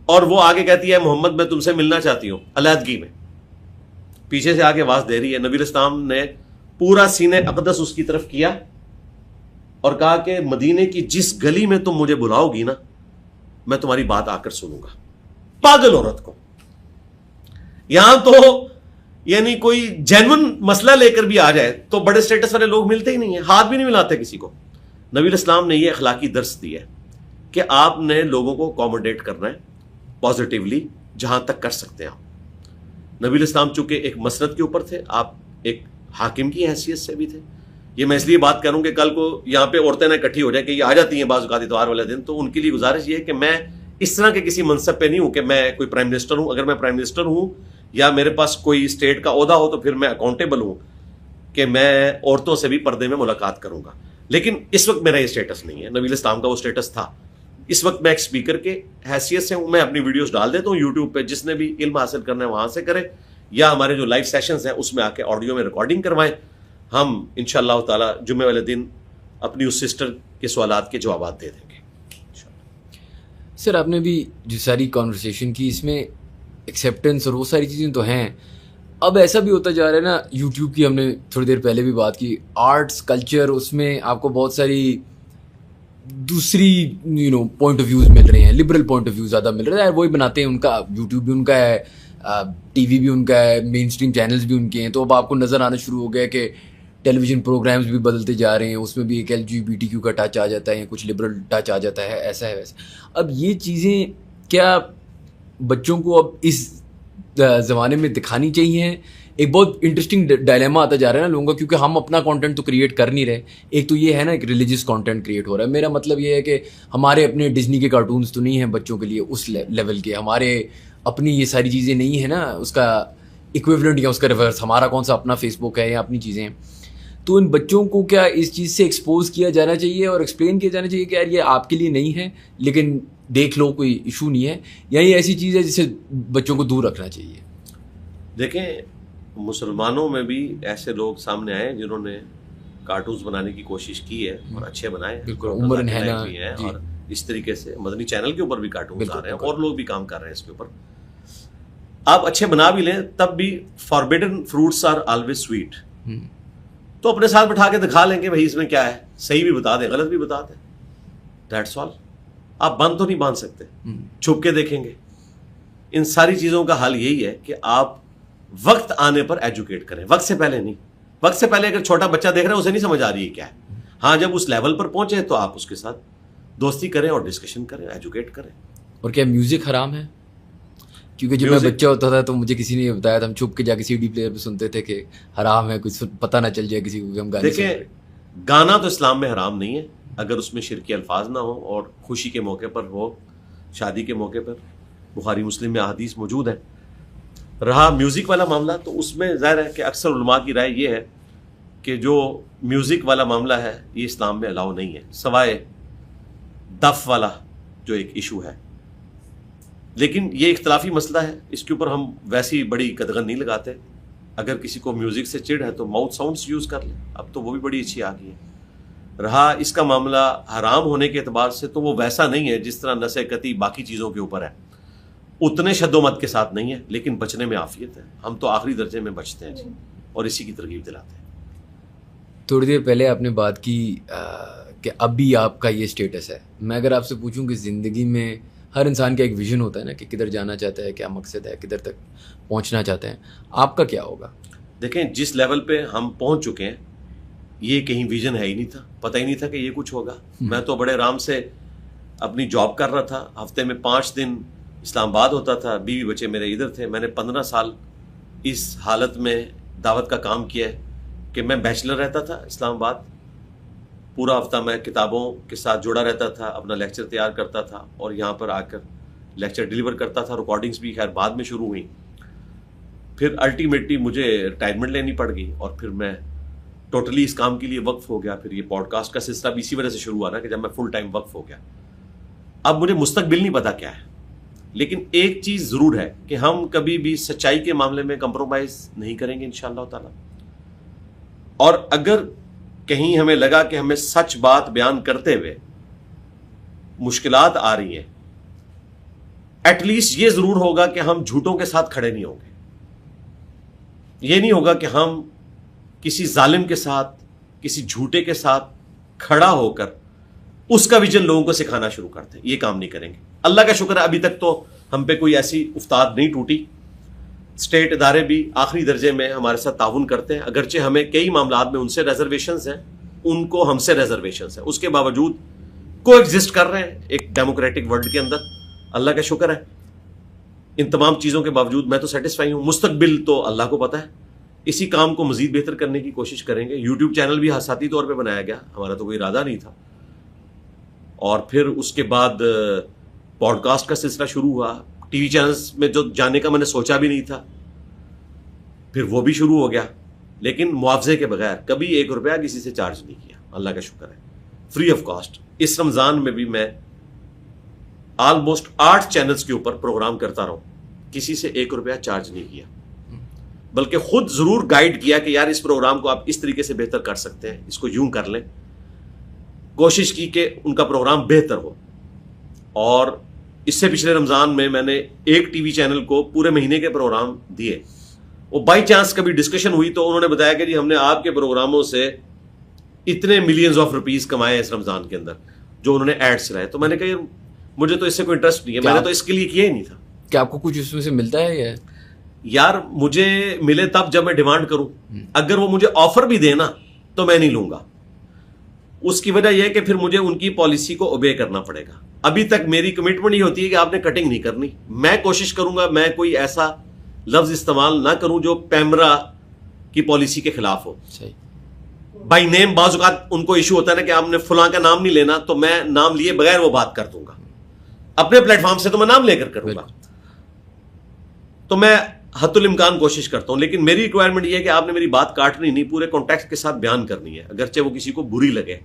اور وہ آگے کہتی ہے محمد میں تم سے ملنا چاہتی ہوں علیحدگی میں. پیچھے سے آگے آواز دے رہی ہے. نبی علیہ السلام نے پورا سینہ اقدس اس کی طرف کیا اور کہا کہ مدینے کی جس گلی میں تم مجھے بلاؤ گی نا, میں تمہاری بات آ کر سنوں گا. پاگل عورت کو. یہاں تو یعنی کوئی جینون مسئلہ لے کر بھی آ جائے تو بڑے سٹیٹس والے لوگ ملتے ہی نہیں ہیں, ہاتھ بھی نہیں ملاتے کسی کو. نبی علیہ السلام نے یہ اخلاقی درس دیا ہے کہ آپ نے لوگوں کو اکوموڈیٹ کرنا ہے پازیٹیولی جہاں تک کر سکتے ہیں. نبی علیہ السلام چونکہ ایک مسند کے اوپر تھے, آپ ایک حاکم کی حیثیت سے بھی تھے. یہ میں اس لیے بات کروں کہ کل کو یہاں پہ عورتیں نہ اکٹھی ہو جائیں کہ یہ آ جاتی ہیں بعض اوقات اتوار والے دن, تو ان کے لیے گزارش یہ ہے کہ میں اس طرح کے کسی منصب پہ نہیں ہوں کہ میں کوئی پرائم منسٹر ہوں. اگر میں پرائم منسٹر ہوں یا میرے پاس کوئی اسٹیٹ کا عہدہ ہو تو پھر میں اکاؤنٹیبل ہوں کہ میں عورتوں سے بھی پردے میں ملاقات کروں گا. لیکن اس وقت میرا یہ اسٹیٹس نہیں ہے. نبی علیہ السلام کا وہ اسٹیٹس تھا. اس وقت میں ایک اسپیکر کے حیثیت سے ہوں, میں اپنی ویڈیوز ڈال دیتا ہوں یوٹیوب پہ, جس نے بھی علم حاصل کرنا ہے وہاں سے کرے, یا ہمارے جو لائیو سیشنز ہیں اس میں آ کے آڈیو میں ریکارڈنگ کروائیں. ہم انشاءاللہ تعالی جمعے والے دن اپنی اس سسٹر کے سوالات کے جوابات دے دیں گے. سر آپ نے بھی جو ساری کانورسیشن کی, اس میں ایکسیپٹنس اور وہ ساری چیزیں تو ہیں. اب ایسا بھی ہوتا جا رہا ہے نا, یوٹیوب کی ہم نے تھوڑی دیر پہلے بھی بات کی, آرٹس کلچر, اس میں آپ کو بہت ساری دوسری پوائنٹ آف ویوز مل رہے ہیں, لبرل پوائنٹ آف ویو زیادہ مل رہا ہے. وہی بناتے ہیں, ان کا یوٹیوب بھی ان کا ہے, ٹی وی بھی ان کا ہے, مین اسٹریم چینلز بھی ان کے ہیں. تو اب آپ کو نظر آنا شروع ہو گیا کہ ٹیلی ویژن پروگرامز بھی بدلتے جا رہے ہیں, اس میں بھی ایک LGBTQ کا ٹچ آ جاتا ہے یا کچھ لبرل ٹچ آ جاتا ہے, ایسا ہے ویسا. اب یہ چیزیں کیا بچوں کو اب اس زمانے میں دکھانی چاہیے؟ ایک بہت انٹرسٹنگ ڈائلیما آتا جا رہا ہے نا لوگوں کا, کیونکہ ہم اپنا کانٹینٹ تو کریٹ کر نہیں رہے. ایک تو یہ ہے نا, ایک ریلیجیس کانٹینٹ کریٹ ہو رہا ہے. میرا مطلب یہ ہے کہ ہمارے اپنے ڈزنی کے کارٹونز تو نہیں ہیں بچوں کے لیے اس لیول کے, ہمارے اپنی یہ ساری چیزیں نہیں ہیں نا, اس کا ایکویولنٹ یا اس کا ریورس ہمارا کون سا اپنا فیس بک ہے یا اپنی چیزیں ہیں. تو ان بچوں کو کیا اس چیز سے ایکسپوز کیا جانا چاہیے اور ایکسپلین کیا جانا چاہیے کہ یار یہ آپ کے لیے نہیں ہے لیکن دیکھ لو, کوئی ایشو نہیں ہے, یا یہ ایسی چیز ہے جسے بچوں کو دور رکھنا چاہیے؟ دیکھیں, مسلمانوں میں بھی ایسے لوگ سامنے آئے ہیں جنہوں نے کارٹونز بنانے کی کوشش کی ہے اور اچھے بنائے ہیں. بالکل, عمر انہینا بھی ہیں, اور اس طریقے سے مدنی چینل کے اوپر بھی کارٹونز آ رہے ہیں, اور لوگ بھی کام کر رہے ہیں اس کے اوپر. آپ اچھے بنا بھی لیں تب بھی forbidden fruits are always sweet, تو اپنے ساتھ بٹھا کے دکھا لیں کہ بھائی اس میں کیا ہے, صحیح بھی بتا دیں غلط بھی بتا دیں, دیٹس آل. آپ بند تو نہیں باندھ سکتے, چھپ کے دیکھیں گے. ان ساری چیزوں کا حل یہی ہے کہ آپ وقت آنے پر ایجوکیٹ کریں, وقت سے پہلے نہیں. وقت سے پہلے اگر چھوٹا بچہ دیکھ رہا ہے اسے نہیں سمجھ آ رہی ہے کیا ہے, ہاں جب اس لیول پر پہنچے تو آپ اس کے ساتھ دوستی کریں اور ڈسکشن کریں, ایجوکیٹ کریں. اور کیا میوزک حرام ہے؟ کیونکہ جب میں بچہ ہوتا تھا تو مجھے کسی نے بتایا تھا, ہم چھپ کے جا کے CD پلیئر پہ سنتے تھے کہ حرام ہے, کچھ پتہ نہ چل جائے کسی کو کہ ہم گانے. دیکھیں, گانا تو اسلام میں حرام نہیں ہے اگر اس میں شرکی الفاظ نہ ہو اور خوشی کے موقع پر ہو, شادی کے موقع پر. بخاری مسلم میں احادیث موجود ہیں. رہا میوزک والا معاملہ, تو اس میں ظاہر ہے کہ اکثر علماء کی رائے یہ ہے کہ جو میوزک والا معاملہ ہے یہ اسلام میں الاؤ نہیں ہے, سوائے دف والا جو ایک ایشو ہے. لیکن یہ اختلافی مسئلہ ہے, اس کے اوپر ہم ویسی بڑی قدغن نہیں لگاتے. اگر کسی کو میوزک سے چڑ ہے تو ماؤتھ ساؤنڈس یوز کر لیں, اب تو وہ بھی بڑی اچھی آ گئی ہے. رہا اس کا معاملہ حرام ہونے کے اعتبار سے, تو وہ ویسا نہیں ہے جس طرح نشے قطعی باقی چیزوں کے اوپر ہے, اتنے شد و مت کے ساتھ نہیں ہے, لیکن بچنے میں عافیت ہے. ہم تو آخری درجے میں بچتے ہیں جی, اور اسی کی ترغیب دلاتے ہیں. تھوڑی دیر پہلے آپ نے بات کی کہ اب بھی آپ کا یہ سٹیٹس ہے. میں اگر آپ سے پوچھوں کہ زندگی میں ہر انسان کا ایک ویژن ہوتا ہے نا, کہ کدھر جانا چاہتا ہے, کیا مقصد ہے, کدھر تک پہنچنا چاہتے ہیں, آپ کا کیا ہوگا؟ دیکھیں, جس لیول پہ ہم پہنچ چکے ہیں یہ کہیں ویژن ہے ہی نہیں تھا, پتہ ہی نہیں تھا کہ یہ کچھ ہوگا. میں تو بڑے آرام سے اپنی جاب کر رہا تھا, ہفتے میں 5 دن اسلام آباد ہوتا تھا, بیوی بچے میرے ادھر تھے. میں نے 15 سال اس حالت میں دعوت کا کام کیا ہے کہ میں بیچلر رہتا تھا اسلام آباد, پورا ہفتہ میں کتابوں کے ساتھ جڑا رہتا تھا, اپنا لیکچر تیار کرتا تھا اور یہاں پر آ کر لیکچر ڈیلیور کرتا تھا. ریکارڈنگز بھی خیر بعد میں شروع ہوئیں. پھر الٹیمیٹلی مجھے ریٹائرمنٹ لینی پڑ گئی, اور پھر میں ٹوٹلی اس کام کے لیے وقف ہو گیا. پھر یہ پوڈ کاسٹ کا سلسلہ بھی اسی وجہ سے شروع ہوا نا کہ جب میں فل ٹائم وقف ہو گیا. اب مجھے مستقبل نہیں پتا کیا ہے, لیکن ایک چیز ضرور ہے کہ ہم کبھی بھی سچائی کے معاملے میں کمپرومائز نہیں کریں گے انشاءاللہ تعالی. اور اگر کہیں ہمیں لگا کہ ہمیں سچ بات بیان کرتے ہوئے مشکلات آ رہی ہیں, ایٹ لیسٹ یہ ضرور ہوگا کہ ہم جھوٹوں کے ساتھ کھڑے نہیں ہوں گے. یہ نہیں ہوگا کہ ہم کسی ظالم کے ساتھ, کسی جھوٹے کے ساتھ کھڑا ہو کر اس کا ویژن لوگوں کو سکھانا شروع کرتے ہیں. یہ کام نہیں کریں گے. اللہ کا شکر ہے ابھی تک تو ہم پہ کوئی ایسی افتاد نہیں ٹوٹی. اسٹیٹ ادارے بھی آخری درجے میں ہمارے ساتھ تعاون کرتے ہیں, اگرچہ ہمیں کئی معاملات میں ان سے ریزرویشنز ہیں, ان کو ہم سے ریزرویشنز ہیں, اس کے باوجود کو ایگزسٹ کر رہے ہیں ایک ڈیموکریٹک ورلڈ کے اندر. اللہ کا شکر ہے. ان تمام چیزوں کے باوجود میں تو سیٹسفائی ہوں. مستقبل تو اللہ کو پتہ ہے. اسی کام کو مزید بہتر کرنے کی کوشش کریں گے. یوٹیوب چینل بھی حساتی طور پہ بنایا گیا, ہمارا تو کوئی ارادہ نہیں تھا. اور پھر اس کے بعد پوڈ کاسٹ کا سلسلہ شروع ہوا. ٹی وی چینلز میں جو جانے کا میں نے سوچا بھی نہیں تھا, پھر وہ بھی شروع ہو گیا, لیکن معاوضے کے بغیر. کبھی 1 روپیہ کسی سے چارج نہیں کیا, اللہ کا شکر ہے, فری آف کاسٹ. اس رمضان میں بھی میں آلموسٹ 8 چینلز کے اوپر پروگرام کرتا رہا ہوں, کسی سے 1 روپیہ چارج نہیں کیا, بلکہ خود ضرور گائیڈ کیا کہ یار اس پروگرام کو آپ اس طریقے سے بہتر کر سکتے ہیں, اس کو یوں کر لیں. کوشش کی کہ ان کا پروگرام بہتر ہو. اور اس سے پچھلے رمضان میں نے ایک ٹی وی چینل کو پورے مہینے کے پروگرام دیے. وہ بائی چانس کبھی ڈسکشن ہوئی تو انہوں نے بتایا کہ جی ہم نے آپ کے پروگراموں سے اتنے ملینز آف روپیز کمائے اس رمضان کے اندر جو انہوں نے ایڈس چلائے. تو میں نے کہا مجھے تو اس سے کوئی انٹرسٹ نہیں ہے, میں نے تو اس کے لیے کیا ہی نہیں تھا. کیا آپ کو کچھ اس میں سے ملتا ہے یا؟ یار مجھے ملے تب جب میں ڈیمانڈ کروں. اگر وہ مجھے آفر بھی دے نا تو میں نہیں لوں گا. اس کی وجہ یہ ہے کہ پھر مجھے ان کی پالیسی کو اوبے کرنا پڑے گا. ابھی تک میری کمٹمنٹ یہ ہوتی ہے کہ آپ نے کٹنگ نہیں کرنی. میں کوشش کروں گا میں کوئی ایسا لفظ استعمال نہ کروں جو پیمرا کی پالیسی کے خلاف ہو. بائی نیم بعض اوقات ان کو ایشو ہوتا ہے نا کہ آپ نے فلاں کا نام نہیں لینا, تو میں نام لیے بغیر وہ بات کر دوں گا. اپنے پلیٹ فارم سے تو میں نام لے کر کروں گا. تو میں حد الامکان کوشش کرتا ہوں, لیکن میری ریکوائرمنٹ یہ ہے کہ آپ نے میری بات کاٹنی نہیں, پورے کانٹیکسٹ کے ساتھ بیان کرنی ہے, اگرچہ وہ کسی کو بری لگے,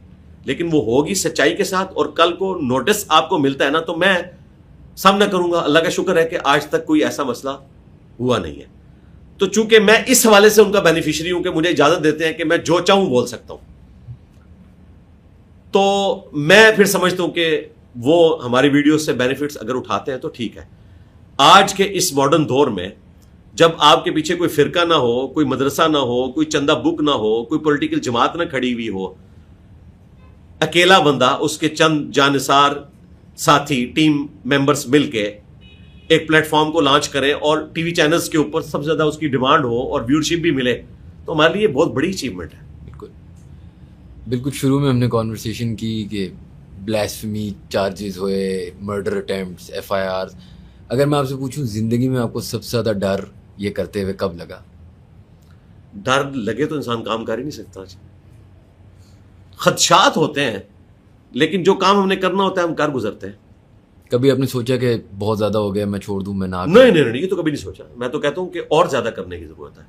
لیکن وہ ہوگی سچائی کے ساتھ. اور کل کو نوٹس آپ کو ملتا ہے نا تو میں سامنا کروں گا. اللہ کا شکر ہے کہ آج تک کوئی ایسا مسئلہ ہوا نہیں ہے. تو چونکہ میں اس حوالے سے ان کا بینیفیشری ہوں کہ مجھے اجازت دیتے ہیں کہ میں جو چاہوں بول سکتا ہوں, تو میں پھر سمجھتا ہوں کہ وہ ہماری ویڈیوز سے بینیفٹس اگر اٹھاتے ہیں تو ٹھیک ہے. آج کے اس ماڈرن دور میں جب آپ کے پیچھے کوئی فرقہ نہ ہو, کوئی مدرسہ نہ ہو, کوئی چندہ بک نہ ہو, کوئی پولیٹیکل جماعت نہ کھڑی ہوئی ہو, اکیلا بندہ اس کے چند جانثار ساتھی ٹیم ممبرز مل کے ایک پلیٹ فارم کو لانچ کریں اور ٹی وی چینلز کے اوپر سب سے زیادہ اس کی ڈیمانڈ ہو اور ویورشپ بھی ملے, تو ہمارے لیے بہت بڑی اچیومنٹ ہے. بالکل شروع میں ہم نے کانورسیشن کی کہ بلیسفیمی چارجز ہوئے, مرڈر اٹیمپٹس, FIRs. اگر میں آپ سے پوچھوں زندگی میں آپ کو سب سے زیادہ ڈر یہ کرتے ہوئے کب لگا؟ ڈر لگے تو انسان کام کر ہی نہیں سکتا. خدشات ہوتے ہیں, لیکن جو کام ہم نے کرنا ہوتا ہے ہم کر گزرتے ہیں. کبھی آپ نے سوچا کہ بہت زیادہ ہو گیا, میں چھوڑ دوں, میں نہ؟ نہیں, یہ تو کبھی نہیں سوچا. میں تو کہتا ہوں کہ اور زیادہ کرنے کی ضرورت ہے.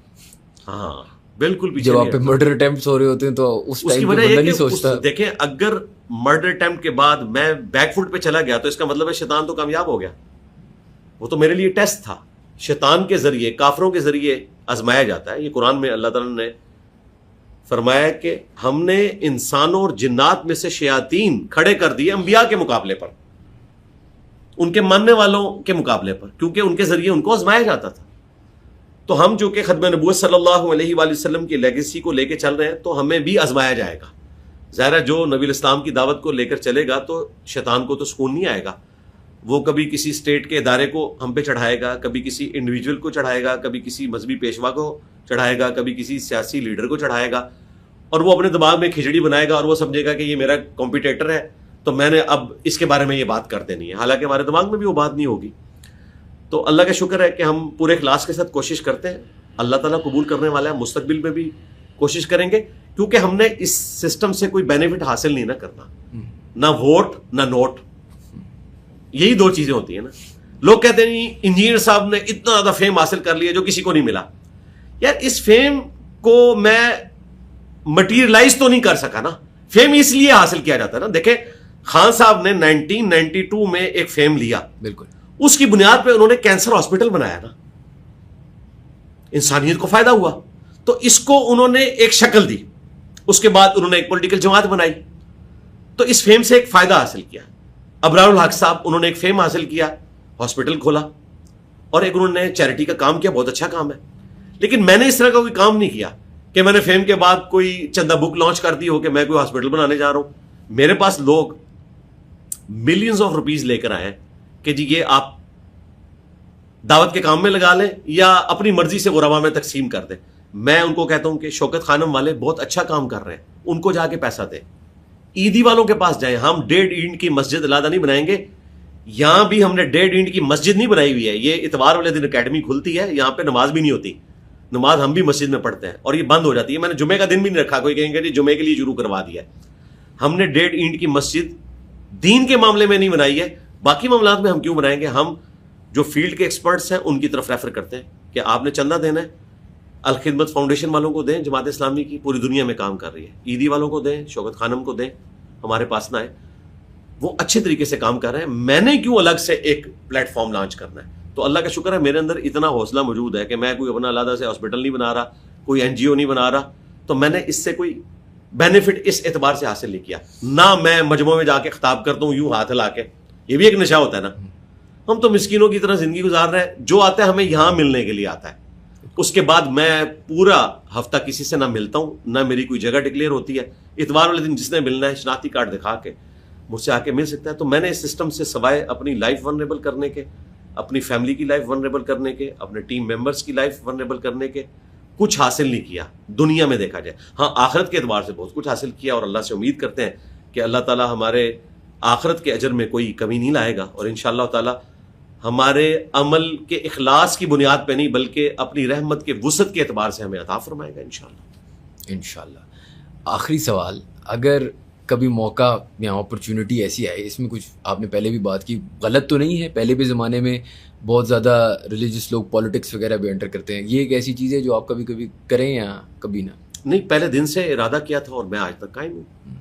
ہاں بالکل. جب آپ پہ مرڈر اٹیمپٹس ہو رہے ہوتے ہیں تو اس ٹائم پہ بندہ نہیں سوچتا. دیکھیں اگر مرڈر اٹیمپٹ کے بعد میں بیک فٹ پہ چلا گیا تو اس کا مطلب ہے شیطان تو کامیاب ہو گیا. وہ تو میرے لیے ٹیسٹ تھا. شیطان کے ذریعے, کافروں کے ذریعے آزمایا جاتا ہے. یہ قرآن میں اللہ تعالیٰ نے فرمایا کہ ہم نے انسانوں اور جنات میں سے شیاطین کھڑے کر دیے انبیاء کے مقابلے پر, ان کے ماننے والوں کے مقابلے پر, کیونکہ ان کے ذریعے ان کو آزمایا جاتا تھا. تو ہم جو کہ ختم نبوت صلی اللہ علیہ وآلہ وسلم کی لیگیسی کو لے کے چل رہے ہیں, تو ہمیں بھی آزمایا جائے گا. ظاہر ہے جو نبی الاسلام کی دعوت کو لے کر چلے گا تو شیطان کو تو سکون نہیں آئے گا. وہ کبھی کسی اسٹیٹ کے ادارے کو ہم پہ چڑھائے گا, کبھی کسی انڈیویجول کو چڑھائے گا, کبھی کسی مذہبی پیشوا کو چڑھائے گا, کبھی کسی سیاسی لیڈر کو چڑھائے گا, اور وہ اپنے دماغ میں کھچڑی بنائے گا اور وہ سمجھے گا کہ یہ میرا کمپیٹیٹر ہے تو میں نے اب اس کے بارے میں یہ بات کر دینی ہے, حالانکہ ہمارے دماغ میں بھی وہ بات نہیں ہوگی. تو اللہ کا شکر ہے کہ ہم پورے اخلاص کے ساتھ کوشش کرتے ہیں. اللہ تعالیٰ قبول کرنے والا ہے. مستقبل میں بھی کوشش کریں گے, کیونکہ ہم نے اس سسٹم سے کوئی بینیفٹ حاصل نہیں نہ کرنا, نہ ووٹ نہ نوٹ. یہی 2 چیزیں ہوتی ہیں نا. لوگ کہتے ہیں انجینئر صاحب نے اتنا زیادہ فیم حاصل کر لیا جو کسی کو نہیں ملا. یار اس فیم کو میں مٹیریلائز تو نہیں کر سکا نا. فیم اس لیے حاصل کیا جاتا ہے نا. دیکھیں خان صاحب نے 1992 میں ایک فیم لیا, بالکل اس کی بنیاد پہ انہوں نے کینسر ہاسپٹل بنایا نا, انسانیت کو فائدہ ہوا, تو اس کو انہوں نے ایک شکل دی. اس کے بعد انہوں نے ایک پولیٹیکل جماعت بنائی, تو اس فیم سے ایک فائدہ حاصل کیا. ابرار الحق صاحب انہوں نے ایک فیم حاصل کیا, ہاسپٹل کھولا, اور ایک انہوں نے چیریٹی کا کام کیا, بہت اچھا کام ہے. لیکن میں نے اس طرح کا کوئی کام نہیں کیا کہ میں نے فیم کے بعد کوئی چندہ بک لانچ کر دی ہو کہ میں کوئی ہاسپٹل بنانے جا رہا ہوں. میرے پاس لوگ ملینز آف روپیز لے کر آئے ہیں کہ جی یہ آپ دعوت کے کام میں لگا لیں یا اپنی مرضی سے غربا میں تقسیم کر دیں. میں ان کو کہتا ہوں کہ شوکت خانم والے بہت اچھا کام کر رہے ہیں, ان کو جا کے پیسہ دیں. عیدی والوں کے پاس جائیں. ہم 1.5 اینٹ کی مسجد علیحدہ نہیں بنائیں گے. یہاں بھی ہم نے 1.5 اینٹ کی مسجد نہیں بنائی ہوئی ہے. یہ اتوار والے دن اکیڈمی کھلتی ہے, یہاں پہ نماز بھی نہیں ہوتی. نماز ہم بھی مسجد میں پڑھتے ہیں اور یہ بند ہو جاتی ہے. میں نے جمعے کا دن بھی نہیں رکھا, کوئی کہیں گے جی جمعے کے لیے شروع کروا دیا ہے. ہم نے 1.5 اینٹ کی مسجد دین کے معاملے میں نہیں بنائی ہے. باقی معاملات میں ہم کیوں بنائیں گے؟ ہم جو فیلڈ کے ایکسپرٹس ہیں ان کی طرف ریفر کرتے ہیں کہ آپ نے چندہ دینا ہے. الخدمت فاؤنڈیشن والوں کو دیں, جماعت اسلامی کی پوری دنیا میں کام کر رہی ہے. عیدی والوں کو دیں, شوکت خانم کو دیں, ہمارے پاس نہ آئے, وہ اچھے طریقے سے کام کر رہے ہیں. میں نے کیوں الگ سے ایک پلیٹ فارم لانچ کرنا ہے؟ تو اللہ کا شکر ہے میرے اندر اتنا حوصلہ موجود ہے کہ میں کوئی اپنا علیحدہ سے ہاسپٹل نہیں بنا رہا, کوئی NGO نہیں بنا رہا. تو میں نے اس سے کوئی بینیفٹ اس اعتبار سے حاصل نہیں کیا. نہ میں مجموعے میں جا کے خطاب کرتا ہوں یوں ہاتھ ہلا کے, یہ بھی ایک نشہ ہوتا ہے نا. ہم تو مسکینوں کی طرح زندگی گزار رہے ہیں. جو آتا ہے ہمیں یہاں ملنے کے لیے آتا ہے. اس کے بعد میں پورا ہفتہ کسی سے نہ ملتا ہوں, نہ میری کوئی جگہ ڈکلیئر ہوتی ہے. اتوار والے دن جس نے ملنا ہے شناختی کارڈ دکھا کے مجھ سے آ کے مل سکتا ہے. تو میں نے اس سسٹم سے سوائے اپنی لائف ونریبل کرنے کے, اپنی فیملی کی لائف ونریبل کرنے کے, اپنے ٹیم ممبرس کی لائف ونریبل کرنے کے کچھ حاصل نہیں کیا دنیا میں دیکھا جائے. ہاں آخرت کے اعتبار سے بہت کچھ حاصل کیا, اور اللہ سے امید کرتے ہیں کہ اللہ تعالیٰ ہمارے آخرت کے اجر میں کوئی کمی نہیں لائے گا, اور انشاءاللہ تعالیٰ ہمارے عمل کے اخلاص کی بنیاد پہ نہیں بلکہ اپنی رحمت کے وسعت کے اعتبار سے ہمیں عطا فرمائے گا انشاءاللہ. آخری سوال, اگر کبھی موقع یا اپرچونٹی ایسی آئے, اس میں کچھ آپ نے پہلے بھی بات کی, غلط تو نہیں ہے, پہلے بھی زمانے میں بہت زیادہ ریلیجس لوگ پالیٹکس وغیرہ بھی انٹر کرتے ہیں, یہ ایک ایسی چیز ہے جو آپ کبھی کبھی کریں یا کبھی نہ؟ نہیں, پہلے دن سے ارادہ کیا تھا اور میں آج تک قائم ہوں.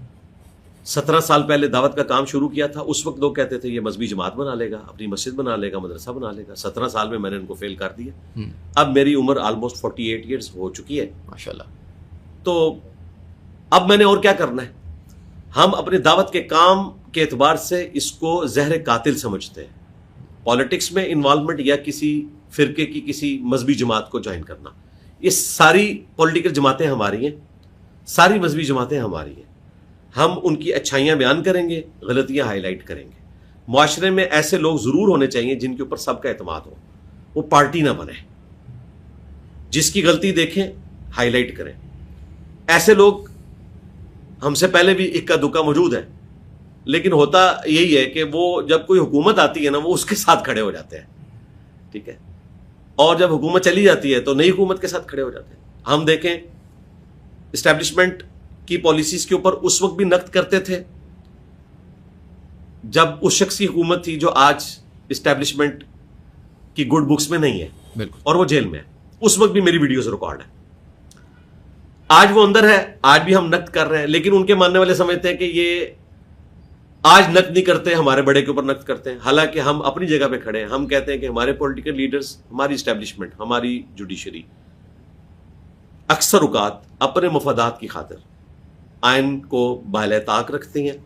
17 سال پہلے دعوت کا کام شروع کیا تھا, اس وقت لوگ کہتے تھے یہ مذہبی جماعت بنا لے گا, اپنی مسجد بنا لے گا, مدرسہ بنا لے گا. 17 سال میں میں نے ان کو فیل کر دیا. اب میری عمر آلموسٹ 48 ایئرز ہو چکی ہے ماشاءاللہ. تو اب میں نے اور کیا کرنا ہے؟ ہم اپنے دعوت کے کام کے اعتبار سے اس کو زہر قاتل سمجھتے ہیں. پالیٹکس میں انوالومنٹ یا کسی فرقے کی کسی مذہبی جماعت کو جوائن کرنا, یہ ساری پولیٹیکل جماعتیں ہماری ہیں, ساری مذہبی جماعتیں ہماری ہیں. ہم ان کی اچھائیاں بیان کریں گے, غلطیاں ہائی لائٹ کریں گے. معاشرے میں ایسے لوگ ضرور ہونے چاہیے جن کے اوپر سب کا اعتماد ہو, وہ پارٹی نہ بنے, جس کی غلطی دیکھیں ہائی لائٹ کریں. ایسے لوگ ہم سے پہلے بھی اکا دکا موجود ہیں, لیکن ہوتا یہی ہے کہ وہ جب کوئی حکومت آتی ہے نا وہ اس کے ساتھ کھڑے ہو جاتے ہیں, ٹھیک ہے, اور جب حکومت چلی جاتی ہے تو نئی حکومت کے ساتھ کھڑے ہو جاتے ہیں. ہم دیکھیں اسٹیبلشمنٹ کی پالیسیز کے اوپر اس وقت بھی نقد کرتے تھے جب اس شخص کی حکومت تھی جو آج اسٹیبلشمنٹ کی گڈ بکس میں نہیں ہے, بالکل, اور وہ جیل میں ہے. اس وقت بھی میری ویڈیوز ریکارڈ ہے. آج وہ اندر ہے, آج بھی ہم نقد کر رہے ہیں, لیکن ان کے ماننے والے سمجھتے ہیں کہ یہ آج نقد نہیں کرتے, ہمارے بڑے کے اوپر نقد کرتے ہیں. حالانکہ ہم اپنی جگہ پہ کھڑے ہیں. ہم کہتے ہیں کہ ہمارے پولیٹیکل لیڈرز, ہماری اسٹیبلشمنٹ, ہماری جوڈیشری اکثر اوقات اپنے مفادات کی خاطر آئین کو بالائے طاق رکھتے ہیں,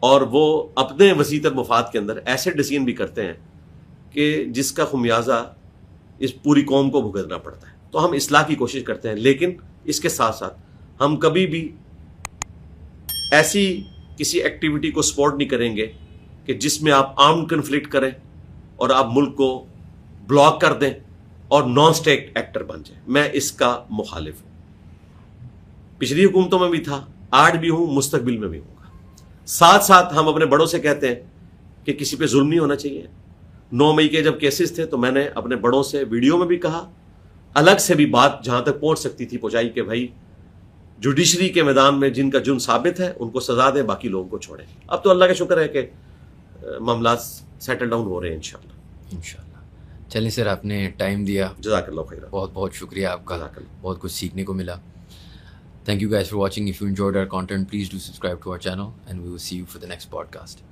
اور وہ اپنے وسیع تر مفاد کے اندر ایسے ڈیسیژن بھی کرتے ہیں کہ جس کا خمیازہ اس پوری قوم کو بھگتنا پڑتا ہے. تو ہم اصلاح کی کوشش کرتے ہیں, لیکن اس کے ساتھ ساتھ ہم کبھی بھی ایسی کسی ایکٹیویٹی کو سپورٹ نہیں کریں گے کہ جس میں آپ آرمڈ کنفلکٹ کریں اور آپ ملک کو بلاک کر دیں اور نان اسٹیٹ ایکٹر بن جائیں. میں اس کا مخالف ہوں. پچھلی حکومتوں میں بھی تھا, آج بھی ہوں, مستقبل میں بھی ہوں گا. ساتھ ساتھ ہم اپنے بڑوں سے کہتے ہیں کہ کسی پہ ظلم نہیں ہونا چاہیے. 9 مئی کے جب کیسز تھے تو میں نے اپنے بڑوں سے ویڈیو میں بھی کہا, الگ سے بھی بات جہاں تک پہنچ سکتی تھی پہنچائی کہ بھائی جوڈیشری کے میدان میں جن کا جرم ثابت ہے ان کو سزا دیں, باقی لوگوں کو چھوڑیں. اب تو اللہ کا شکر ہے کہ معاملات سیٹل ڈاؤن ہو رہے ہیں انشاءاللہ. چلیں سر, آپ نے ٹائم دیا, جزاک اللہ خیر. بہت بہت شکریہ آپ کا, بہت کچھ سیکھنے کو ملا. Thank you guys for watching. If you enjoyed our content, please do subscribe to our channel, and we will see you for the next podcast.